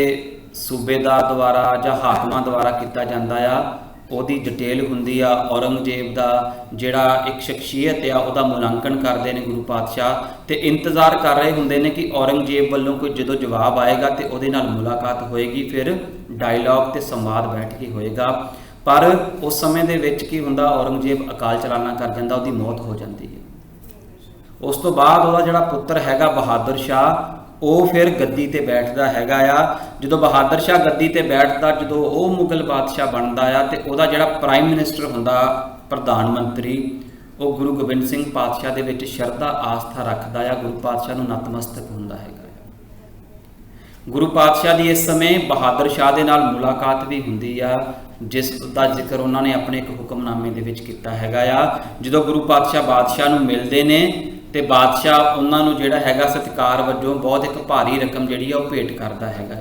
ਸੂਬੇਦਾਰ ਦੁਆਰਾ ਜਾਂ ਹਾਕਮਾਂ ਦੁਆਰਾ ਕੀਤਾ ਜਾਂਦਾ ਆ ਉਹਦੀ ਡਿਟੇਲ ਹੁੰਦੀ ਆ। ਔਰੰਗਜ਼ੇਬ ਦਾ ਜਿਹੜਾ ਇੱਕ ਸ਼ਖਸੀਅਤ ਆ ਉਹਦਾ ਮੁਲਾਂਕਣ ਕਰਦੇ ਨੇ ਗੁਰੂ ਪਾਤਸ਼ਾਹ, ਤੇ ਇੰਤਜ਼ਾਰ ਕਰ ਰਹੇ ਹੁੰਦੇ ਨੇ ਕਿ ਔਰੰਗਜ਼ੇਬ ਵੱਲੋਂ ਕੋਈ ਜਦੋਂ ਜਵਾਬ ਆਏਗਾ ਤੇ ਉਹਦੇ ਨਾਲ ਮੁਲਾਕਾਤ ਹੋਏਗੀ, ਫਿਰ ਡਾਇਲੌਗ ਤੇ ਸੰਵਾਦ ਬੈਠ ਕੇ ਹੋਏਗਾ। ਪਰ ਉਸ ਸਮੇਂ ਦੇ ਵਿੱਚ ਕੀ ਹੁੰਦਾ, ਔਰੰਗਜ਼ੇਬ ਅਕਾਲ ਚਲਾਣਾ ਕਰ ਜਾਂਦਾ, ਉਹਦੀ ਮੌਤ ਹੋ ਜਾਂਦੀ ਹੈ। ਉਸ ਤੋਂ ਬਾਅਦ ਉਹਦਾ ਜਿਹੜਾ ਪੁੱਤਰ ਹੈਗਾ ਬਹਾਦਰ ਸ਼ਾਹ, ਉਹ ਫਿਰ ਗੱਦੀ ਤੇ ਬੈਠਦਾ ਹੈਗਾ ਆ। ਜਦੋਂ ਬਹਾਦਰ ਸ਼ਾਹ ਗੱਦੀ ਤੇ ਬੈਠਦਾ, ਜਦੋਂ ਉਹ ਮੁਗਲ ਬਾਦਸ਼ਾਹ ਬਣਦਾ ਆ, ਤੇ ਉਹਦਾ ਜਿਹੜਾ ਪ੍ਰਾਈਮ ਮਿਨਿਸਟਰ ਹੁੰਦਾ, ਪ੍ਰਧਾਨ ਮੰਤਰੀ, ਉਹ ਗੁਰੂ ਗੋਬਿੰਦ ਸਿੰਘ ਪਾਤਸ਼ਾਹ ਦੇ ਵਿੱਚ ਸ਼ਰਧਾ ਆਸਥਾ ਰੱਖਦਾ ਆ, ਗੁਰੂ ਪਾਤਸ਼ਾਹ ਨੂੰ ਨਤਮਸਤਕ ਹੁੰਦਾ ਹੈਗਾ। ਗੁਰੂ ਪਾਤਸ਼ਾਹ ਦੀ ਇਸ ਸਮੇਂ ਬਹਾਦਰ ਸ਼ਾਹ ਦੇ ਨਾਲ ਮੁਲਾਕਾਤ ਵੀ ਹੁੰਦੀ ਆ, ਜਿਸ ਦਾ ਜ਼ਿਕਰ ਉਹਨਾਂ ਨੇ ਆਪਣੇ ਇੱਕ ਹੁਕਮਨਾਮੇ ਦੇ ਵਿੱਚ ਕੀਤਾ ਹੈਗਾ ਆ। ਜਦੋਂ ਗੁਰੂ ਪਾਤਸ਼ਾਹ ਬਾਦਸ਼ਾਹ ਨੂੰ ਮਿਲਦੇ ਨੇ ਤੇ ਬਾਦਸ਼ਾਹ ਉਹਨਾਂ ਨੂੰ ਜਿਹੜਾ ਹੈਗਾ ਸਤਿਕਾਰ ਵਜੋਂ ਬਹੁਤ ਇੱਕ ਭਾਰੀ ਰਕਮ ਜਿਹੜੀ ਆ ਉਹ ਭੇਟ ਕਰਦਾ ਹੈਗਾ,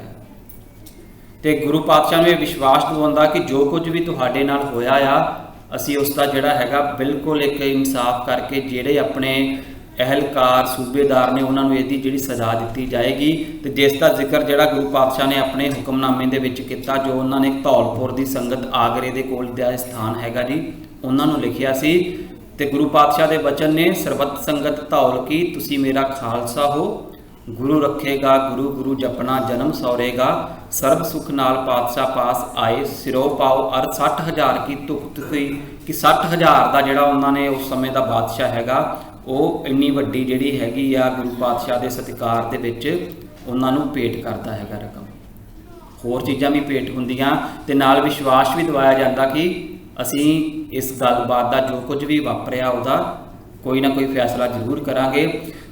ਤੇ ਗੁਰੂ ਪਾਤਸ਼ਾਹ ਨੂੰ ਇਹ ਵਿਸ਼ਵਾਸ ਦਿਵਾਉਂਦਾ ਕਿ ਜੋ ਕੁਝ ਵੀ ਤੁਹਾਡੇ ਨਾਲ ਹੋਇਆ ਆ, ਅਸੀਂ ਉਸ ਦਾ ਜਿਹੜਾ ਹੈਗਾ ਬਿਲਕੁਲ ਇੱਕ ਇਨਸਾਫ ਕਰਕੇ ਜਿਹੜੇ ਆਪਣੇ ਅਹਿਲਕਾਰ ਸੂਬੇਦਾਰ ਨੇ ਉਹਨਾਂ ਨੂੰ ਇਹਦੀ ਜਿਹੜੀ ਸਜ਼ਾ ਦਿੱਤੀ ਜਾਏਗੀ। ਤੇ ਜਿਸ ਦਾ ਜ਼ਿਕਰ ਜਿਹੜਾ ਗੁਰੂ ਪਾਤਸ਼ਾਹ ਨੇ ਆਪਣੇ ਹੁਕਮਨਾਮੇ ਦੇ ਵਿੱਚ ਕੀਤਾ, ਜੋ ਉਹਨਾਂ ਨੇ ਧੌਲਪੁਰ ਦੀ ਸੰਗਤ ਆਗਰੇ ਦੇ ਕੋਲ ਦਾ ਸਥਾਨ ਹੈਗਾ ਜੀ, ਉਹਨਾਂ ਨੂੰ ਲਿਖਿਆ ਸੀ। ਤੇ ਗੁਰੂ ਪਾਤਸ਼ਾਹ ਦੇ ਬਚਨ ਨੇ, ਸਰਬੱਤ ਸੰਗਤ ਧੌਲ ਕੀ ਤੁਸੀਂ ਮੇਰਾ ਖਾਲਸਾ ਹੋ, ਗੁਰੂ ਰੱਖੇਗਾ ਗੁਰੂ ਗੁਰੂ ਜਪਣਾ ਜਨਮ ਸੌਰੇਗਾ, ਸਰਬ ਸੁਖ ਨਾਲ ਪਾਤਸ਼ਾਹ ਪਾਸ ਆਏ ਸਿਰੋਂ ਪਾਓ ਅਰ 60,000 ਕੀ ਤੁਕ ਤੁਕੀ, ਕਿ 60,000 ਦਾ ਜਿਹੜਾ ਉਹਨਾਂ ਨੇ ਉਸ ਸਮੇਂ ਦਾ ਬਾਦਸ਼ਾਹ ਹੈਗਾ, ਉਹ ਇੰਨੀ ਵੱਡੀ ਜਿਹੜੀ ਹੈਗੀ ਆ ਗੁਰੂ ਪਾਤਸ਼ਾਹ ਦੇ ਸਤਿਕਾਰ ਦੇ ਵਿੱਚ ਉਹਨਾਂ ਨੂੰ ਭੇਟ ਕਰਦਾ ਹੈਗਾ ਰਕਮ। ਹੋਰ ਚੀਜ਼ਾਂ ਵੀ ਭੇਟ ਹੁੰਦੀਆਂ, ਤੇ ਨਾਲ ਵਿਸ਼ਵਾਸ ਵੀ ਦਿਵਾਇਆ ਜਾਂਦਾ ਕਿ ਅਸੀਂ ਇਸ ਗੱਲਬਾਤ ਦਾ ਜੋ ਕੁਝ ਵੀ ਵਾਪਰਿਆ ਉਹਦਾ ਕੋਈ ਨਾ ਕੋਈ ਫੈਸਲਾ ਜ਼ਰੂਰ ਕਰਾਂਗੇ।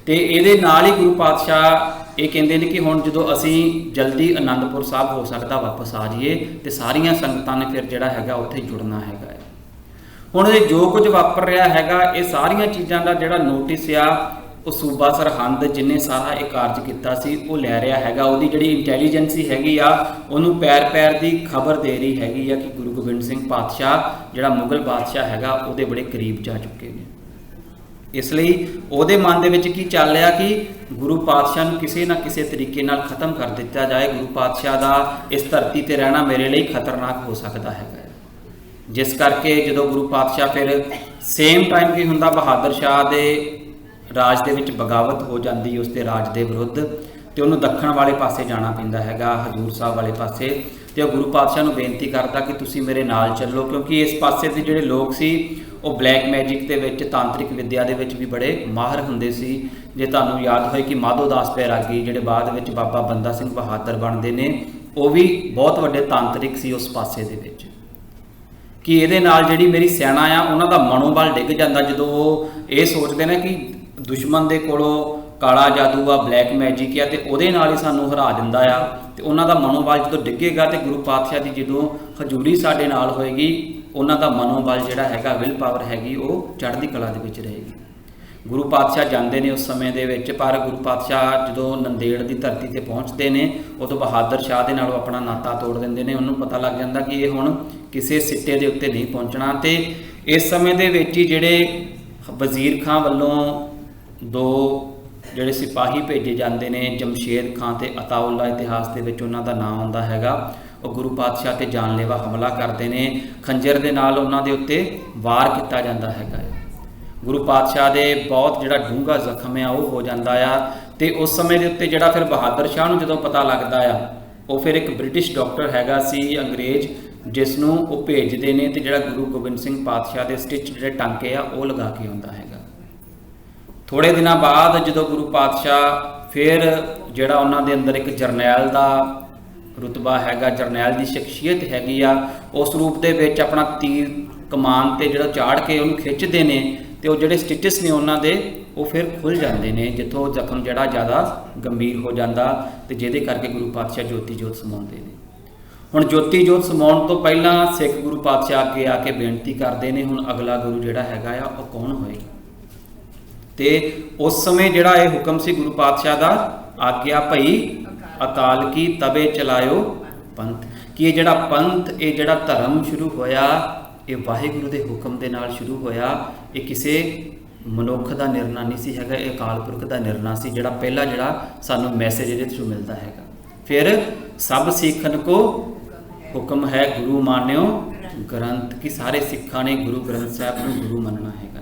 ਤੇ ਇਹਦੇ ਨਾਲ ਹੀ ਗੁਰੂ ਪਾਤਸ਼ਾਹ ਇਹ ਕਹਿੰਦੇ ਨੇ ਕਿ ਹੁਣ ਜਦੋਂ ਅਸੀਂ ਜਲਦੀ ਅਨੰਦਪੁਰ ਸਾਹਿਬ ਹੋ ਸਕਦਾ ਵਾਪਸ ਆ ਜਾਈਏ, ਤੇ ਸਾਰੀਆਂ ਸੰਗਤਾਂ ਨੇ ਫਿਰ ਜਿਹੜਾ ਹੈਗਾ ਉੱਥੇ ਜੁੜਨਾ ਹੈਗਾ। ਹੁਣ ਇਹ ਜੋ ਕੁਝ ਵਾਪਰ ਰਿਹਾ ਹੈਗਾ, ਇਹ ਸਾਰੀਆਂ ਚੀਜ਼ਾਂ ਦਾ ਜਿਹੜਾ ਨੋਟਿਸ ਆ ਉਹ ਸੂਬਾ ਸਰਹੰਦ ਜਿਹਨੇ ਸਾਰਾ ਇਹ ਕਾਰਜ ਕੀਤਾ ਸੀ ਉਹ ਲੈ ਰਿਹਾ ਹੈਗਾ। ਉਹਦੀ ਜਿਹੜੀ ਇੰਟੈਲੀਜੈਂਸੀ ਹੈਗੀ ਆ ਉਹਨੂੰ ਪੈਰ ਪੈਰ ਦੀ ਖਬਰ ਦੇ ਰਹੀ ਹੈਗੀ ਆ ਕਿ ਗੁਰੂ ਗੋਬਿੰਦ ਸਿੰਘ ਪਾਤਸ਼ਾਹ ਜਿਹੜਾ ਮੁਗਲ ਬਾਦਸ਼ਾਹ ਹੈਗਾ ਉਹਦੇ ਬੜੇ ਕਰੀਬ ਜਾ ਚੁੱਕੇ ਨੇ। ਇਸ ਲਈ ਉਹਦੇ ਮਨ ਦੇ ਵਿੱਚ ਕੀ ਚੱਲ ਰਿਹਾ ਕਿ ਗੁਰੂ ਪਾਤਸ਼ਾਹ ਨੂੰ ਕਿਸੇ ਨਾ ਕਿਸੇ ਤਰੀਕੇ ਨਾਲ ਖਤਮ ਕਰ ਦਿੱਤਾ ਜਾਏ। ਗੁਰੂ ਪਾਤਸ਼ਾਹ ਦਾ ਇਸ ਧਰਤੀ ਤੇ ਰਹਿਣਾ ਮੇਰੇ ਲਈ ਖਤਰਨਾਕ ਹੋ ਸਕਦਾ ਹੈਗਾ। ਜਿਸ ਕਰਕੇ ਜਦੋਂ ਗੁਰੂ ਪਾਤਸ਼ਾਹ ਫਿਰ ਸੇਮ ਟਾਈਮ ਕੀ ਹੁੰਦਾ, ਬਹਾਦਰ ਸ਼ਾਹ ਦੇ ਰਾਜ ਦੇ ਵਿੱਚ ਬਗਾਵਤ ਹੋ ਜਾਂਦੀ ਉਸ ਦੇ ਰਾਜ ਦੇ ਵਿਰੁੱਧ, तो उन्होंने दक्षिण वाले पासे जाना पैंदा हैगा, हजूर साहब वाले पासे। तो गुरु पातशाह नूं बेनती करता कि तुसीं मेरे नाल चलो, क्योंकि इस पासे दे जिहड़े लोग सी वो ब्लैक मैजिक दे विच तांत्रिक विद्या दे विच भी बड़े माहिर हुंदे सी। जे तुहानूं याद होए कि माधोदास बैरागी जिहड़े बाद विच बाबा बंदा सिंह बहादुर बनदे ने, वो भी बहुत वड्डे तांत्रिक सी उस पासे दे विच, कि इहदे नाल जिहड़ी मेरी सेना आ उन्हां दा मनोबल डिग जांदा जदों वो ये सोचदे ने कि दुश्मन दे कोलों काला जादू आ, ब्लैक मैजिक आ, तो वो ही सानू हरा दिंदा आ। तो उन्हों का मनोबल जो डिगेगा तो गुरु पातशाह की जो हजूरी साडे नाल होएगी, उन्हों का मनोबल जिहड़ा हैगा, विल पावर हैगी, वो चढ़दी कला दे विच रहेगी। गुरु पातशाह जाते हैं उस समय दे विच, पर गुरु पातशाह जो नंदेड़ की धरती से पहुँचते हैं उदों बहादुर शाह दे नाल अपना नाता तोड़ देंदे ने। उन्होंने पता लग जाता कि ये हुण किसी सिट्टे के उत्ते नहीं पहुँचना। तो इस समय दे विच ही जिहड़े वजीर खां वल्लों दो ਜਿਹੜੇ सिपाही भेजे जाते हैं, जमशेद खां ते अताउल्ला इतिहास के उन्हों का नाम आउंदा हैगा। वो गुरु पातशाह ते जानलेवा हमला करते हैं, खंजर के नाल उन्हों के उत्ते वार किया जाता हैगा। गुरु पातशाह दे बहुत जिहड़ा डूंगा जख्म आ वो हो जाता आ। तो उस समय के उत्ते जिहड़ा फिर बहादुर शाह नूं जदों पता लगता आ, वो फिर एक ब्रिटिश डॉक्टर हैगा सी अंग्रेज, जिसनों वो भेजते हैं तो जिहड़ा गुरु गोबिंद सिंह पातशाह के स्टिच जिहड़े टांके आ वो लगा के आउंदा हैगा। थोड़े दिन बाद जो गुरु पातशाह फिर जिहड़ा उन्होंने अंदर एक जरनैल का रुतबा हैगा, जरनैल की शख्सियत हैगी आ, उस रूप दे विच अपना तीर कमान ते जिहड़ा चाड़ के उन्होंने खिंचते हैं, तो वो जिहड़े स्टिचस ने उन्होंने वो फिर खुल जाते हैं, जिथों जख्म जिहड़ा ज़्यादा गंभीर हो जाता, तो जिहदे करके गुरु पातशाह जोती जोत समाउंदे ने। हुण जोती जोत समाउण तो पहला सिख गुरु पातशाह अगे आके बेनती करते हैं, हुण अगला गुरु जिहड़ा हैगा आ वो कौन होएगा। तो उस समय जिहड़ा ये हुक्म से गुरु पातशाह का, आग्या भई अकाल की तबे चलायो पंथ, कि ये जिहड़ा पंथ, ये जिहड़ा धर्म शुरू होया, ये वाहिगुरु के हुक्म के नाल शुरू होया। ये किसी मनुख का निर्णय नहीं सी हैगा, ये अकाल पुरख का निर्णय सी, जिहड़ा पहला जिहड़ा सानू मैसेज इहदे थ्रू मिलता हैगा। फिर सब सिखन को हुक्म है गुरु मान्यो ग्रंथ, कि सारे सिखां ने गुरु ग्रंथ साहब को गुरु मनना हैगा।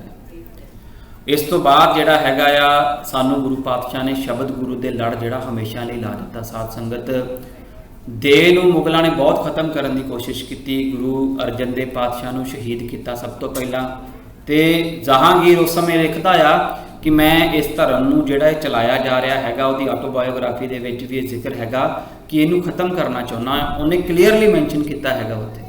इस तो बाद जिहड़ा हैगा आ सानू गुरु पातशाह ने शब्द गुरु दे लड़ जिहड़ा हमेशा लिए ला दिता। साध संगत दे नूं मुगलों ने बहुत खत्म करने की कोशिश की। गुरु अर्जन देव पातशाह नूं शहीद किया सब तो पहला। तो जहांगीर उस समय लिखता आ कि मैं इस धर्म नूं जिहड़ा चलाया जा रहा हैगा, उहदी ऑटोबायोग्राफी दे विच भी जिक्र हैगा कि इहनूं खत्म करना चाहुंदा। उन्हें क्लीयरली मैंशन किया हैगा उत्थे,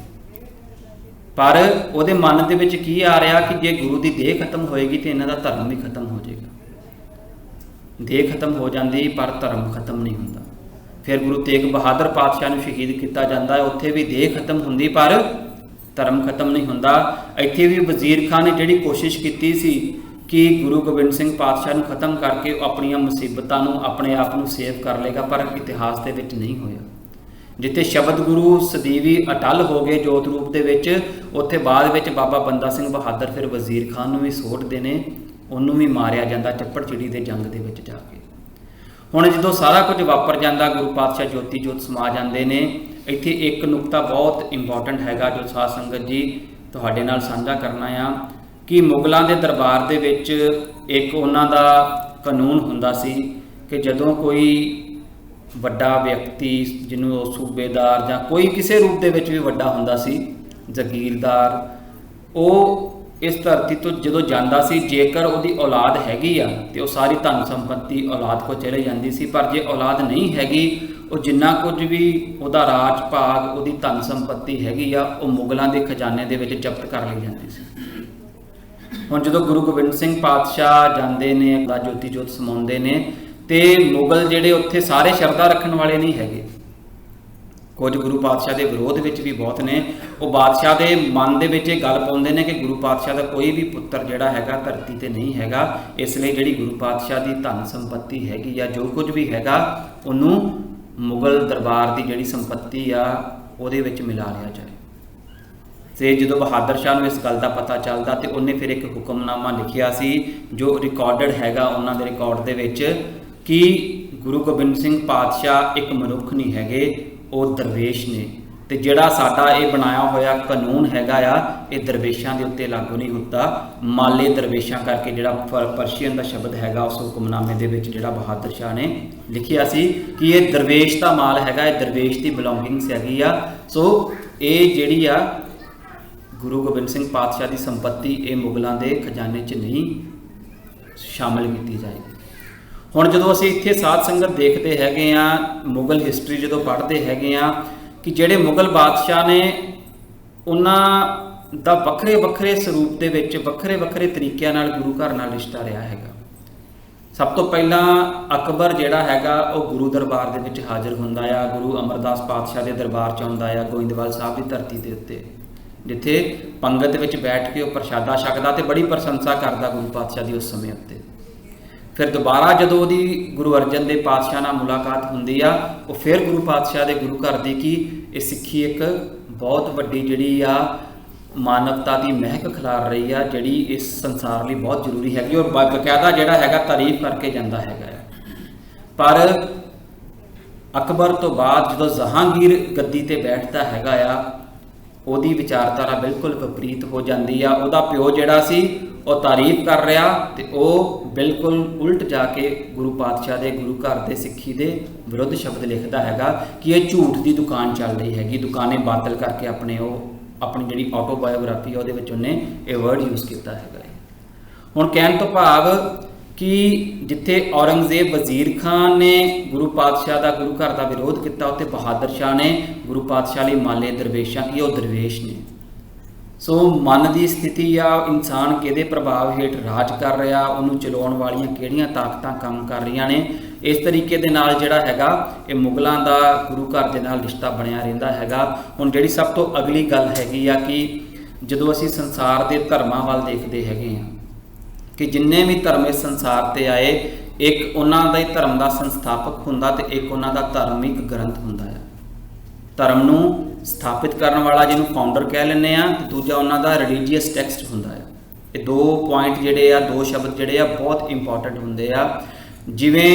पर वो मन के की आ रहा कि जे गुरु की देह खत्म होएगी तो इन्हों का धर्म भी खत्म हो जाएगा। देह खत्म हो जाती पर धर्म खत्म नहीं होता। फिर गुरु तेग बहादुर पातशाह को शहीद किया जाता है, उत्थे भी देह खत्म होंदी पर धर्म खत्म नहीं होंदा। इत्थे भी वजीर खान ने जिहड़ी कोशिश की सी कि गुरु गोबिंद सिंह पातशाह को खत्म करके अपनी मुसीबतों अपने आप को सेव कर लेगा, पर इतिहास के विच नहीं होया। जिथे शब्द गुरु सदीवी अटल हो गए जोत रूप के विच, उत्थे बाद विच बाबा बंदा सिंह बहादुर फिर वजीर खान नूं भी सोटदे ने, उन्होंने भी मारिया जाता चप्पड़ चिड़ी के जंग के विच जाके। हुण जदों सारा कुछ वापर जाता, गुरु पातशाह जोती जोत समा जाते हैं। इत्थे एक नुकता बहुत इंपॉर्टेंट हैगा जो साध संगत जी तुहाडे नाल साझा करना आ कि मुगलों के दरबार दे विच एक उन्हां दा कानून हुंदा सी कि जदों कोई वड्डा व्यक्ति जिन्हों सूबेदार या कोई किसी रूप के भी वड्डा हुंदा सी, जगीरदार, वो इस धरती तो जो जाता सी, जेकर उसकी औलाद हैगी आ तो वो सारी धन संपत्ति औलाद को चले जाती सी, पर जे औलाद नहीं हैगी वो जिन्ना कुछ भी वह राज भाग वो धन संपत्ति हैगी आ वो मुगलों के खजाने के विच जब्त कर ली जाती सी। हुण जो गुरु गोबिंद सिंह पातशाह जाते हैं, जोती जोत समाउंदे ने, तो मुगल जिहड़े उत्थे सारे शरधा रखने वाले नहीं हैगे। कुछ गुरु पातशाह के विरोध में भी बहुत ने, वो बादशाह के मन के गल पाउंदे ने कि गुरु पातशाह का कोई भी पुत्र जिहड़ा हैगा धरती ते नहीं हैगा, इसलिए जिहड़ी गुरु पातशाह की धन संपत्ति हैगी या जो कुछ भी हैगा उन्हों मुगल दरबार की जिहड़ी संपत्ति आ उहदे विच मिला लिया जाए। तो जो बहादुर शाह को इस गल का पता चलता तो उन्हें फिर एक हुक्मनामा लिखिया सी जो रिकॉर्डड हैगा उन्होंने दे रिकॉर्ड दे विच कि गुरु गोबिंद सिंह पातशाह एक मनुख नहीं हैगे, वो दरवेश ने, ਤੇ ਜਿਹੜਾ ਸਾਡਾ ਇਹ ਬਣਾਇਆ ਹੋਇਆ ਕਾਨੂੰਨ ਹੈਗਾ ਆ ਇਹ ਦਰਵੇਸ਼ਾਂ ਦੇ ਉੱਤੇ ਲਾਗੂ ਨਹੀਂ ਹੁੰਦਾ। ਮਾਲੇ ਦਰਵੇਸ਼ਾਂ ਕਰਕੇ ਜਿਹੜਾ ਪਰਸ਼ੀਅਨ ਦਾ ਸ਼ਬਦ ਹੈਗਾ ਉਸ ਹੁਕਮਨਾਮੇ ਦੇ ਵਿੱਚ ਜਿਹੜਾ ਬਹਾਦਰ ਸ਼ਾਹ ਨੇ ਲਿਖਿਆ ਸੀ ਕਿ ਇਹ ਦਰਵੇਸ਼ ਦਾ ਮਾਲ ਹੈਗਾ, ਇਹ ਦਰਵੇਸ਼ ਦੀ ਬਿਲੋਂਗਿੰਗਸ ਹੈਗੀ ਆ। ਸੋ ਇਹ ਜਿਹੜੀ ਆ ਗੁਰੂ ਗੋਬਿੰਦ ਸਿੰਘ ਪਾਤਸ਼ਾਹ ਦੀ ਸੰਪत्ति ਇਹ ਮੁਗਲਾਂ ਦੇ ਖਜ਼ਾਨੇ 'ਚ ਨਹੀਂ ਸ਼ਾਮਲ ਕੀਤੀ ਜਾਏਗੀ। ਹੁਣ ਜਦੋਂ ਅਸੀਂ ਇੱਥੇ ਸਾਧ ਸੰਗਤ ਦੇਖਦੇ ਹੈਗੇ ਆ, ਮੁਗਲ ਹਿਸਟਰੀ ਜਦੋਂ ਪੜ੍ਹਦੇ ਹੈਗੇ ਆ ਕਿ ਜਿਹੜੇ ਮੁਗਲ ਬਾਦਸ਼ਾਹ ਨੇ ਉਹਨਾਂ ਦਾ ਵੱਖਰੇ ਵੱਖਰੇ ਸਰੂਪ ਦੇ ਵਿੱਚ ਵੱਖਰੇ ਵੱਖਰੇ ਤਰੀਕਿਆਂ ਨਾਲ ਗੁਰੂ ਘਰ ਨਾਲ ਰਿਸ਼ਤਾ ਰਿਹਾ ਹੈਗਾ। ਸਭ ਤੋਂ ਪਹਿਲਾਂ ਅਕਬਰ ਜਿਹੜਾ ਹੈਗਾ ਉਹ ਗੁਰੂ ਦਰਬਾਰ ਦੇ ਵਿੱਚ ਹਾਜ਼ਰ ਹੁੰਦਾ ਆ, ਗੁਰੂ ਅਮਰਦਾਸ ਪਾਤਸ਼ਾਹ ਦੇ ਦਰਬਾਰ 'ਚ ਆਉਂਦਾ ਆ, ਗੋਇੰਦਵਾਲ ਸਾਹਿਬ ਦੀ ਧਰਤੀ ਦੇ ਉੱਤੇ, ਜਿੱਥੇ ਪੰਗਤ ਵਿੱਚ ਬੈਠ ਕੇ ਉਹ ਪ੍ਰਸ਼ਾਦਾ ਛਕਦਾ ਤੇ ਬੜੀ ਪ੍ਰਸ਼ੰਸਾ ਕਰਦਾ ਗੁਰੂ ਪਾਤਸ਼ਾਹ ਦੀ ਉਸ ਸਮੇਂ ਉੱਤੇ। ਫਿਰ ਦੁਬਾਰਾ ਜਦੋਂ ਉਹਦੀ ਗੁਰੂ ਅਰਜਨ ਦੇਵ ਪਾਤਸ਼ਾਹ ਨਾਲ ਮੁਲਾਕਾਤ ਹੁੰਦੀ ਆ, ਉਹ ਫਿਰ ਗੁਰੂ ਪਾਤਸ਼ਾਹ ਦੇ ਗੁਰੂ ਘਰ ਦੀ ਕਿ ਇਹ ਸਿੱਖੀ ਇੱਕ ਬਹੁਤ ਵੱਡੀ ਜਿਹੜੀ ਆ ਮਾਨਵਤਾ ਦੀ ਮਹਿਕ ਖਿਲਾਰ ਰਹੀ ਆ, ਜਿਹੜੀ ਇਸ ਸੰਸਾਰ ਲਈ ਬਹੁਤ ਜ਼ਰੂਰੀ ਹੈਗੀ, ਔਰ ਬਕਾਇਦਾ ਜਿਹੜਾ ਹੈਗਾ ਤਾਰੀਫ ਕਰਕੇ ਜਾਂਦਾ ਹੈਗਾ। ਪਰ ਅਕਬਰ ਤੋਂ ਬਾਅਦ ਜਦੋਂ ਜਹਾਂਗੀਰ ਗੱਦੀ ਤੇ ਬੈਠਦਾ ਹੈਗਾ ਆ, ਉਹਦੀ ਵਿਚਾਰਧਾਰਾ ਬਿਲਕੁਲ ਵਿਪਰੀਤ ਹੋ ਜਾਂਦੀ ਆ। ਉਹਦਾ ਪਿਓ ਜਿਹੜਾ ਸੀ ਉਹ ਤਾਰੀਫ ਕਰ ਰਿਹਾ ਤੇ ਉਹ ਬਿਲਕੁਲ ਉਲਟ ਜਾ ਕੇ ਗੁਰੂ ਪਾਤਸ਼ਾਹ ਦੇ ਗੁਰੂ ਘਰ ਦੇ ਸਿੱਖੀ ਦੇ ਵਿਰੁੱਧ ਸ਼ਬਦ ਲਿਖਦਾ ਹੈਗਾ ਕਿ ਇਹ ਝੂਠ ਦੀ ਦੁਕਾਨ ਚੱਲ ਰਹੀ ਹੈਗੀ। ਦੁਕਾਨੇ ਬਾਤਲ ਕਰਕੇ ਆਪਣੀ ਜਿਹੜੀ ਆਟੋਬਾਇਓਗ੍ਰਾਫੀ ਉਹਦੇ ਵਿੱਚ ਉਹਨੇ ਇਹ ਵਰਡ ਯੂਜ਼ ਕੀਤਾ ਹੈਗਾ। ਹੁਣ ਕਹਿਣ ਤੋਂ ਭਾਵ ਕਿ ਜਿੱਥੇ ਔਰੰਗਜ਼ੇਬ ਵਜ਼ੀਰ ਖਾਨ ਨੇ ਗੁਰੂ ਪਾਤਸ਼ਾਹ ਦਾ ਗੁਰੂ ਘਰ ਦਾ ਵਿਰੋਧ ਕੀਤਾ, ਉੱਥੇ ਬਹਾਦਰ ਸ਼ਾਹ ਨੇ ਗੁਰੂ ਪਾਤਸ਼ਾਹ ਲਈ ਮਾਲੇ ਦਰਵੇਸ਼ਾਂ ਕੀ ਉਹ ਦਰਵੇਸ਼ ਨੇ। ਸੋ ਮਨ ਦੀ ਸਥਿਤੀ ਆ, ਇਨਸਾਨ ਕਿਹਦੇ ਪ੍ਰਭਾਵ ਹੇਠ ਰਾਜ ਕਰ ਰਿਹਾ, ਉਹਨੂੰ ਚਲਾਉਣ ਵਾਲੀਆਂ ਕਿਹੜੀਆਂ ਤਾਕਤਾਂ ਕੰਮ ਕਰ ਰਹੀਆਂ ਨੇ, ਇਸ ਤਰੀਕੇ ਦੇ ਨਾਲ ਜਿਹੜਾ ਹੈਗਾ ਇਹ ਮੁਗਲਾਂ ਦਾ ਗੁਰੂ ਘਰ ਦੇ ਨਾਲ ਰਿਸ਼ਤਾ ਬਣਿਆ ਰਹਿੰਦਾ ਹੈਗਾ। ਹੁਣ ਜਿਹੜੀ ਸਭ ਤੋਂ ਅਗਲੀ ਗੱਲ ਹੈਗੀ ਆ ਕਿ ਜਦੋਂ ਅਸੀਂ ਸੰਸਾਰ ਦੇ ਧਰਮਾਂ ਵੱਲ ਦੇਖਦੇ ਹੈਗੇ ਹਾਂ ਕਿ ਜਿੰਨੇ ਵੀ ਧਰਮ ਇਸ ਸੰਸਾਰ ਤੇ ਆਏ, ਇੱਕ ਉਹਨਾਂ ਦਾ ਹੀ ਧਰਮ ਦਾ ਸੰਸਥਾਪਕ ਹੁੰਦਾ ਤੇ ਇੱਕ ਉਹਨਾਂ ਦਾ ਧਾਰਮਿਕ ਗ੍ਰੰਥ ਹੁੰਦਾ ਹੈ। ਧਰਮ ਨੂੰ ਸਥਾਪਿਤ ਕਰਨ ਵਾਲਾ ਜਿਹਨੂੰ ਫਾਊਂਡਰ ਕਹਿ ਲੈਂਦੇ ਆ, ਤੇ ਦੂਜਾ ਉਹਨਾਂ ਦਾ ਰਿਲੀਜੀਅਸ ਟੈਕਸਟ ਹੁੰਦਾ ਹੈ। ਇਹ ਦੋ ਪੁਆਇੰਟ ਜਿਹੜੇ ਆ, ਦੋ ਸ਼ਬਦ ਜਿਹੜੇ ਆ ਬਹੁਤ ਇੰਪੋਰਟੈਂਟ ਹੁੰਦੇ ਆ। ਜਿਵੇਂ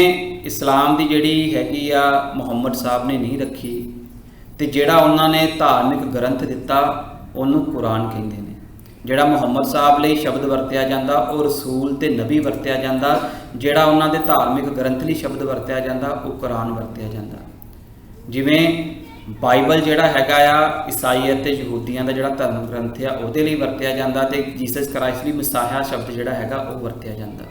ਇਸਲਾਮ ਦੀ ਜਿਹੜੀ ਹੈਗੀ ਆ ਮੁਹੰਮਦ ਸਾਹਿਬ ਨੇ ਨਹੀਂ ਰੱਖੀ, ਤੇ ਜਿਹੜਾ ਉਹਨਾਂ ਨੇ ਧਾਰਮਿਕ ਗ੍ਰੰਥ ਦਿੱਤਾ ਉਹਨੂੰ ਕੁਰਾਨ ਕਹਿੰਦੇ ਨੇ। ਜਿਹੜਾ ਮੁਹੰਮਦ ਸਾਹਿਬ ਲਈ ਸ਼ਬਦ ਵਰਤਿਆ ਜਾਂਦਾ ਉਹ ਰਸੂਲ ਤੇ ਨਬੀ ਵਰਤਿਆ ਜਾਂਦਾ, ਜਿਹੜਾ ਉਹਨਾਂ ਦੇ ਧਾਰਮਿਕ ਗ੍ਰੰਥ ਲਈ ਸ਼ਬਦ ਵਰਤਿਆ ਜਾਂਦਾ ਉਹ ਕੁਰਾਨ ਵਰਤਿਆ ਜਾਂਦਾ। ਜਿਵੇਂ ਬਾਈਬਲ ਜਿਹੜਾ ਹੈਗਾ ਆ ਈਸਾਈਅਤ ਤੇ ਯਹੂਦੀਆਂ ਦਾ ਜਿਹੜਾ ਧਰਮ ਗ੍ਰੰਥ ਆ ਉਹਦੇ ਲਈ ਵਰਤਿਆ ਜਾਂਦਾ, ਤੇ ਜੀਸਸ ਕ੍ਰਾਈਸਟ ਲਈ ਮਸਾਹਾ ਸ਼ਬਦ ਜਿਹੜਾ ਹੈਗਾ ਉਹ ਵਰਤਿਆ ਜਾਂਦਾ।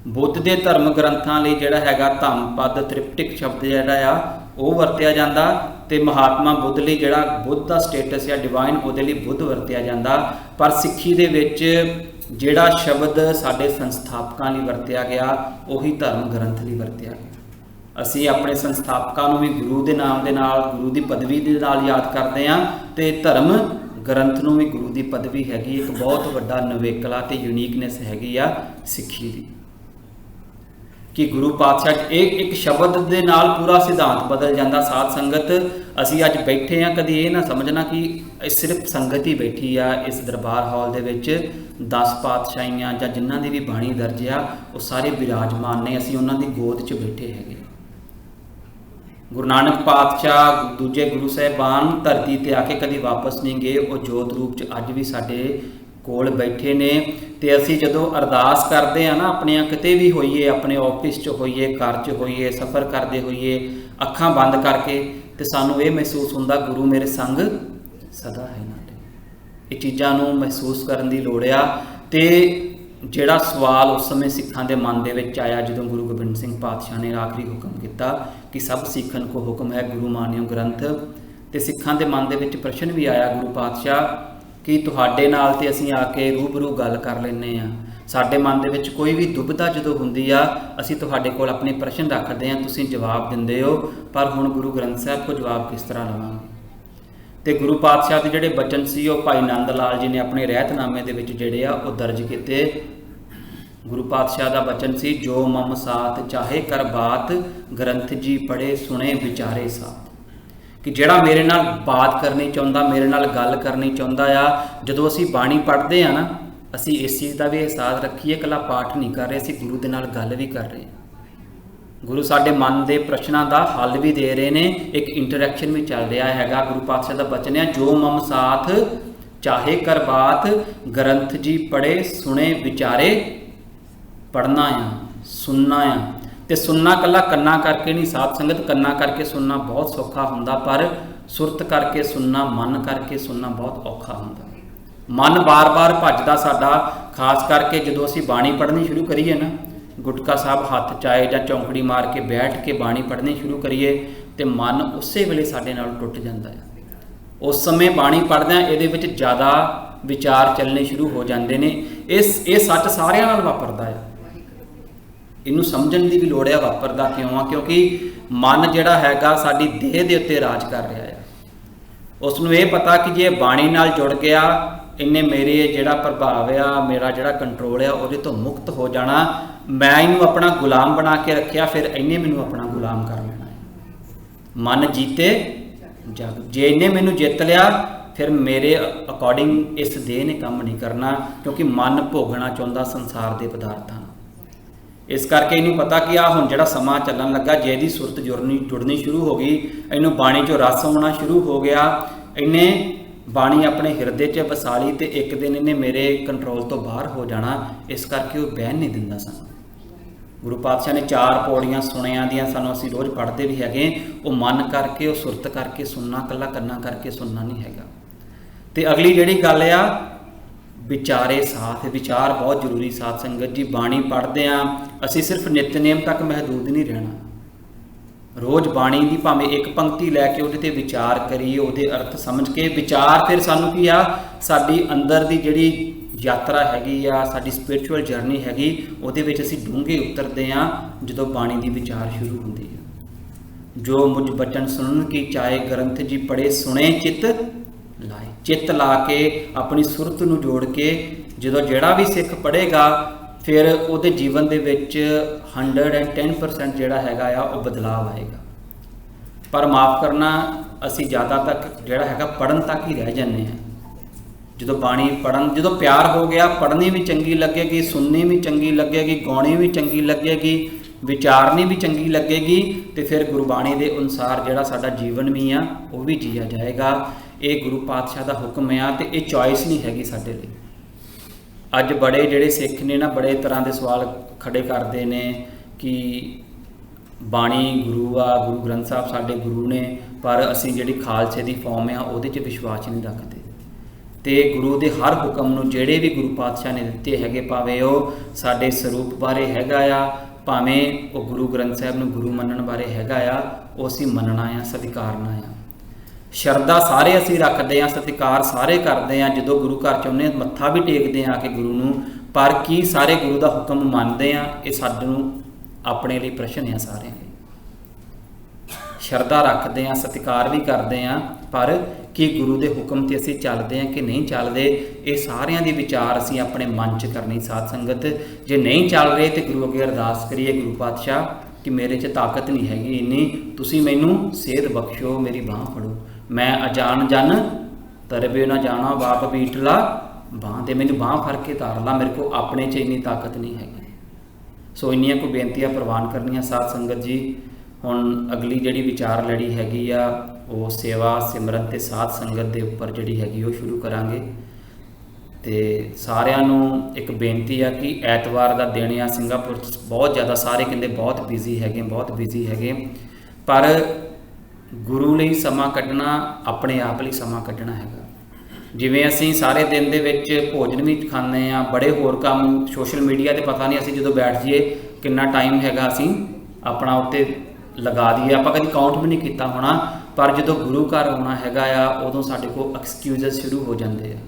ਬੁੱਧ ਦੇ ਧਰਮ ਗ੍ਰੰਥਾਂ ਲਈ ਜਿਹੜਾ ਹੈਗਾ ਧੰਮਪਦ ਤ੍ਰਿਪਟਿਕ ਸ਼ਬਦ ਜਿਹੜਾ ਆ ਉਹ ਵਰਤਿਆ ਜਾਂਦਾ, ਤੇ ਮਹਾਤਮਾ ਬੁੱਧ ਲਈ ਜਿਹੜਾ ਬੁੱਧ ਦਾ ਸਟੇਟਸ ਆ ਡਿਵਾਈਨ ਉਹਦੇ ਲਈ ਬੁੱਧ ਵਰਤਿਆ ਜਾਂਦਾ। ਪਰ ਸਿੱਖੀ ਦੇ ਵਿੱਚ ਜਿਹੜਾ ਸ਼ਬਦ ਸਾਡੇ ਸੰਸਥਾਪਕਾਂ ਲਈ ਵਰਤਿਆ ਗਿਆ ਉਹੀ ਧਰਮ ਗ੍ਰੰਥ ਲਈ ਵਰਤਿਆ ਗਿਆ। ਅਸੀਂ ਆਪਣੇ ਸੰਸਥਾਪਕਾਂ ਨੂੰ ਵੀ ਗੁਰੂ ਦੇ ਨਾਮ ਦੇ ਨਾਲ, ਗੁਰੂ ਦੀ ਪਦਵੀ ਦੇ ਨਾਲ ਯਾਦ ਕਰਦੇ ਹਾਂ, ਤੇ ਧਰਮ ਗ੍ਰੰਥ ਨੂੰ ਵੀ ਗੁਰੂ ਦੀ ਪਦਵੀ ਹੈਗੀ। ਇੱਕ ਬਹੁਤ ਵੱਡਾ ਨਵੇਕਲਾ ਤੇ ਯੂਨੀਕਨੈਸ ਹੈਗੀ ਆ ਸਿੱਖੀ ਦੀ ਕਿ ਗੁਰੂ ਪਾਤਸ਼ਾਹ ਇੱਕ ਸ਼ਬਦ ਦੇ ਨਾਲ ਪੂਰਾ ਸਿਧਾਂਤ ਬਦਲ ਜਾਂਦਾ। ਸਾਧ ਸੰਗਤ ਅਸੀਂ ਅੱਜ ਬੈਠੇ ਹਾਂ, ਕਦੀ ਇਹ ਨਾ ਸਮਝਣਾ ਕਿ ਸਿਰਫ ਸੰਗਤ ਹੀ ਬੈਠੀ ਆ ਇਸ ਦਰਬਾਰ ਹਾਲ ਦੇ ਵਿੱਚ। 10 ਪਾਤਸ਼ਾਹੀਆਂ ਜਾਂ ਜਿਨ੍ਹਾਂ ਦੀ ਵੀ ਬਾਣੀ ਦਰਜ ਆ ਉਹ ਸਾਰੇ ਵਿਰਾਜਮਾਨ ਨੇ, ਅਸੀਂ ਉਹਨਾਂ ਦੀ ਗੋਦ 'ਚ ਬੈਠੇ ਹੈਗੇ। ਗੁਰੂ ਨਾਨਕ ਪਾਤਸ਼ਾਹ ਦੂਜੇ ਗੁਰੂ ਸਾਹਿਬਾਨ ਧਰਤੀ ਤੇ ਆ ਕੇ ਕਦੀ ਵਾਪਸ ਨਹੀਂ ਗਏ, ਉਹ ਜੋਤ ਰੂਪ 'ਚ ਅੱਜ ਵੀ ਸਾਡੇ ਕੋਲ ਬੈਠੇ ਨੇ। ਤੇ ਅਸੀਂ ਜਦੋਂ ਅਰਦਾਸ ਕਰਦੇ ਆ ਨਾ, ਆਪਣੀਆਂ ਕਿਤੇ ਵੀ ਹੋਈਏ, ਆਪਣੇ ਆਫਿਸ 'ਚ ਹੋਈਏ, ਘਰ 'ਚ ਹੋਈਏ, ਸਫ਼ਰ ਕਰਦੇ ਹੋਈਏ, ਅੱਖਾਂ ਬੰਦ ਕਰਕੇ, ਤੇ ਸਾਨੂੰ ਇਹ ਮਹਿਸੂਸ ਹੁੰਦਾ ਗੁਰੂ ਮੇਰੇ ਸੰਗ ਸਦਾ ਹੈ ਨਾਲੇ। ਇਹ ਚੀਜ਼ਾਂ ਨੂੰ ਮਹਿਸੂਸ ਕਰਨ ਦੀ ਲੋੜ ਆ। ਤੇ ਜਿਹੜਾ ਸਵਾਲ ਉਸ ਸਮੇਂ ਸਿੱਖਾਂ ਦੇ ਮਨ ਦੇ ਵਿੱਚ ਆਇਆ ਜਦੋਂ ਗੁਰੂ ਗੋਬਿੰਦ ਸਿੰਘ ਪਾਤਸ਼ਾਹ ਨੇ ਆਖਰੀ ਹੁਕਮ ਕੀਤਾ ਕਿ ਸਭ ਸਿੱਖਣ ਕੋ ਹੁਕਮ ਹੈ ਗੁਰੂ ਮਾਨਿਓ ਗ੍ਰੰਥ, ਤੇ ਸਿੱਖਾਂ ਦੇ ਮਨ ਦੇ ਵਿੱਚ ਪ੍ਰਸ਼ਨ ਵੀ ਆਇਆ ਗੁਰੂ ਪਾਤਸ਼ਾਹ ਕਿ ਤੁਹਾਡੇ ਨਾਲ ਤੇ ਅਸੀਂ ਆ ਕੇ ਰੂਬਰੂ ਗੱਲ ਕਰ ਲੈਂਦੇ ਹਾਂ, ਸਾਡੇ ਮਨ ਦੇ ਵਿੱਚ ਕੋਈ ਵੀ ਦੁਬਿਧਾ ਜਦੋਂ ਹੁੰਦੀ ਆ ਅਸੀਂ ਤੁਹਾਡੇ ਕੋਲ ਆਪਣੇ ਪ੍ਰਸ਼ਨ ਰੱਖਦੇ ਹਾਂ, ਤੁਸੀਂ ਜਵਾਬ ਦਿੰਦੇ ਹੋ, ਪਰ ਹੁਣ ਗੁਰੂ ਗ੍ਰੰਥ ਸਾਹਿਬ ਕੋ ਜਵਾਬ ਕਿਸ ਤਰ੍ਹਾਂ ਲਵਾਂਗੇ। ਤੇ ਗੁਰੂ ਪਾਤਸ਼ਾਹ ਦੇ ਜਿਹੜੇ ਬਚਨ ਸੀ ਉਹ ਭਾਈ ਨੰਦ ਲਾਲ ਜੀ ਨੇ ਆਪਣੇ ਰਹਿਤਨਾਮੇ ਦੇ ਵਿੱਚ ਜਿਹੜੇ ਆ ਉਹ ਦਰਜ ਕੀਤੇ। ਗੁਰੂ ਪਾਤਸ਼ਾਹ ਦਾ ਬਚਨ ਸੀ, ਜੋ ਮਮ ਸਾਥ ਚਾਹੇ ਕਰ ਬਾਤ, ਗ੍ਰੰਥ ਜੀ ਪੜ੍ਹੇ ਸੁਣੇ ਵਿਚਾਰੇ ਸਾਥ। ਕਿ ਜਿਹੜਾ ਮੇਰੇ ਨਾਲ ਬਾਤ ਕਰਨੀ ਚਾਹੁੰਦਾ, ਮੇਰੇ ਨਾਲ ਗੱਲ ਕਰਨੀ ਚਾਹੁੰਦਾ ਆ, ਜਦੋਂ ਅਸੀਂ ਬਾਣੀ ਪੜ੍ਹਦੇ ਆ ਨਾ, ਅਸੀਂ ਇਸ ਚੀਜ਼ ਦਾ ਵੀ ਅਹਿਸਾਸ ਰੱਖੀਏ ਇਕੱਲਾ ਪਾਠ ਨਹੀਂ ਕਰ ਰਹੇ, ਅਸੀਂ ਗੁਰੂ ਦੇ ਨਾਲ ਗੱਲ ਵੀ ਕਰ ਰਹੇ ਹਾਂ। गुरु साडे मन के प्रश्नों का हल भी दे रहे हैं, एक इंटरैक्शन भी चल रहा है। गुरु पातशाह का बचन है, जो मम साथ चाहे कर बात, ग्रंथ जी पढ़े सुने विचारे। पढ़ना आ, सुनना आ, तो सुनना कला कन्ना करके नहीं, साध संगत कन्ना करके सुनना बहुत सौखा हुंदा, पर सुरत करके सुनना, मन करके सुनना बहुत औखा हुंदा। मन बार बार भजदा साडा, खास करके जो असीं बाणी पढ़नी शुरू करिए ना, गुटका साहब हथ चाए या चौंकड़ी मार के बैठ के बाणी पढ़नी शुरू करिए, तो मन उस वेले साडे नाल टुट जाता है। उस समय बाणी पढ़दे ये ज़्यादा विचार चलने शुरू हो जाते हैं। ये सच सारिਆਂ ਨਾਲ वापरदा है, इनू समझण की भी लोड़ है वापरदा क्यों आ, क्योंकि मन जिहड़ा हैगा साडी देह दे उत्ते राज कर रहा है। उसनूं ये पता कि जे बाणी नाल जुड़ गया, इन्हें मेरे जिहड़ा प्रभाव आ, मेरा जिहड़ा कंट्रोल है उहदे तो मुक्त हो जाना, मैं इनू अपना गुलाम बना के रखिया, फिर इन्हें मैनू अपना गुलाम कर लेना है। मन जीते जग, जे इन्हें मैनू जित लिया फिर मेरे अकॉर्डिंग इस देह ने काम नहीं करना, क्योंकि मन भोगना चाहता संसार के पदार्थां। इस करके इनू पता कि आ हुण जिहड़ा समा चलन लगा, जे दी सुरत जुड़नी शुरू हो गई, इनू बाणी चो रस आउणा शुरू हो गया, इन्हें बाणी अपने हिरदे च वसाली, तो एक दिन इन्हें मेरे कंट्रोल तो बाहर हो जाना। इस करके वो बहन नहीं दिंदा सन। गुरु पातशाह ने 4 पौड़ियां सुनिया दियां सानूं असीं रोज़ पढ़ते भी हैगे, वो मन करके, वो सुरत करके सुनना, कला कन्ना करके सुनना नहीं हैगा। तो अगली जिहड़ी गल आ, विचारे साथ, विचार बहुत जरूरी। साध संगत जी बाणी पढ़ते हैं, असीं सिर्फ नितनेम तक महदूद नहीं रहना, रोज़ बाणी की भावें एक पंक्ति लैके उहदे ते विचार करिए, उहदे अर्थ समझ के विचार, फिर सानू की आ साडी अंदर की जिहड़ी यात्रा हैगी आ, साडी स्पिरिचुअल जर्नी हैगी, उहदे विच असीं डूंघे उतरते हैं जदों बाणी की विचार शुरू हुंदी है। जो मुझ बचन सुनन की चाहे, ग्रंथ जी पढ़े सुने चित लाए। चित ला के अपनी सुरत नूं जोड़ के जदों जिहड़ा भी सिख पढ़ेगा, फिर उहदे जीवन दे विच 110% जिहड़ा हैगा आ वो बदलाव आएगा। पर माफ़ करना, असी ज़्यादा तक जिहड़ा हैगा पढ़न तक ही रह जाते हैं। जो बाणी पढ़न, जो प्यार हो गया, पढ़नी भी चंगी लगेगी, सुननी भी चंगी लगेगी, गाउणी भी चंगी लगेगी, विचारनी भी चंगी लगेगी, तो फिर गुरबाणी के अनुसार जिहड़ा साडा जीवन भी आ वो भी जिया जाएगा। ये गुरु पातशाह का हुक्म आ, तो ये चॉइस नहीं हैगी साडे लई। अज बड़े जिहड़े सिख ने ना, बड़े तरह के सवाल खड़े करते हैं कि बाणी गुरु आ, गुरु ग्रंथ साहब साडे गुरु ने, पर असीं जिहड़ी खालसे की फॉर्म आ उहदे च विश्वास नहीं रखते। तो गुरु के हर हुक्म नूं जिहड़े भी गुरु पातशाह ने दिते हैगे, भावें वो साडे स्वरूप बारे हैगा आ, भावें वो गुरु ग्रंथ साहब नूं गुरु मनण बारे हैगा आ, वो असीं मनना आ, सत्कारना आ। शरदा सारे असीं रखते हैं, सत्कार सारे करते हैं, जो गुरु घर चाहुंदे मत्था भी टेकते हैं आके गुरु नूं, पर की सारे गुरु का हुक्म मानते हैं? ये सानूं अपने लिए प्रश्न है। सारे शरदा रखते हैं, सत्कार भी करते हैं, पर कि गुरु के हुक्म से असीं चलते हैं कि नहीं चलते, ये सारिਆਂ ਦੀ विचार असीं अपने मन च करनी। साध संगत जे नहीं चल रहे तो गुरु अगे अरदास करिए, गुरु पातशाह कि मेरे च ताकत नहीं हैगी इन्नी, तुसीं मैनूं सेध बख्शो, मेरी बांह फड़ो, मैं अजान जन तरबे ना जाना, बाप बीटला बांह दे, मैनूं बांह फड़ के तार ला, मेरे को अपने च इन्नी ताकत नहीं हैगी। सो इन्नियां को बेनतियां प्रवान करनियां साध संगत जी। हुण अगली जिहड़ी विचार लड़ी हैगी आ वो सेवा सिमरन ते साध संगत के उपर जिहड़ी हैगी वो शुरू करांगे। तो सारिਆਂ ਨੂੰ एक बेनती है कि ऐतवार का दिन आ, सिंगापुर बहुत ज़्यादा सारे कहते बहुत बिजी हैगे, बहुत बिजी हैगे, पर गुरु ਲਈ समा ਕੱਢਣਾ अपने आप ਲਈ समा ਕੱਢਣਾ हैगा। जिवें असीं सारे दिन दे विच भोजन भी खाने आ, बड़े होर काम सोशल मीडिया ते पता नहीं असीं जदों बैठ जाइए कितना टाइम हैगा असीं अपना उत्ते लगा दिए, आपां कभी काउंट भी नहीं किया होना, पर जो गुरु घर आना हैगा आ उदों साडे कोल एक्सक्यूज़ शुरू हो जाते हैं।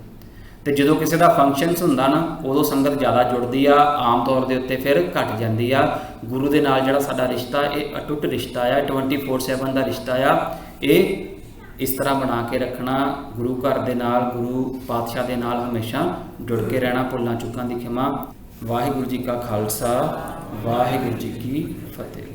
तो जो किसी का फंक्शनस हुंदा ना उदों संगत ज़्यादा जुड़ती आ, आम तौर के उत्ते फिर घट जाती आ। गुरु के नाल जिहड़ा साडा रिश्ता ये अटुट रिश्ता आ, 24/7 का रिश्ता आ, ये इस तरह बना के रखना, गुरु घर के नाल, गुरु पातशाह के नाल हमेशा जुड़ के रहना। भुल्लां चुकां दी खिमा। वाहिगुरू जी का खालसा, वाहिगुरू जी की फतेह।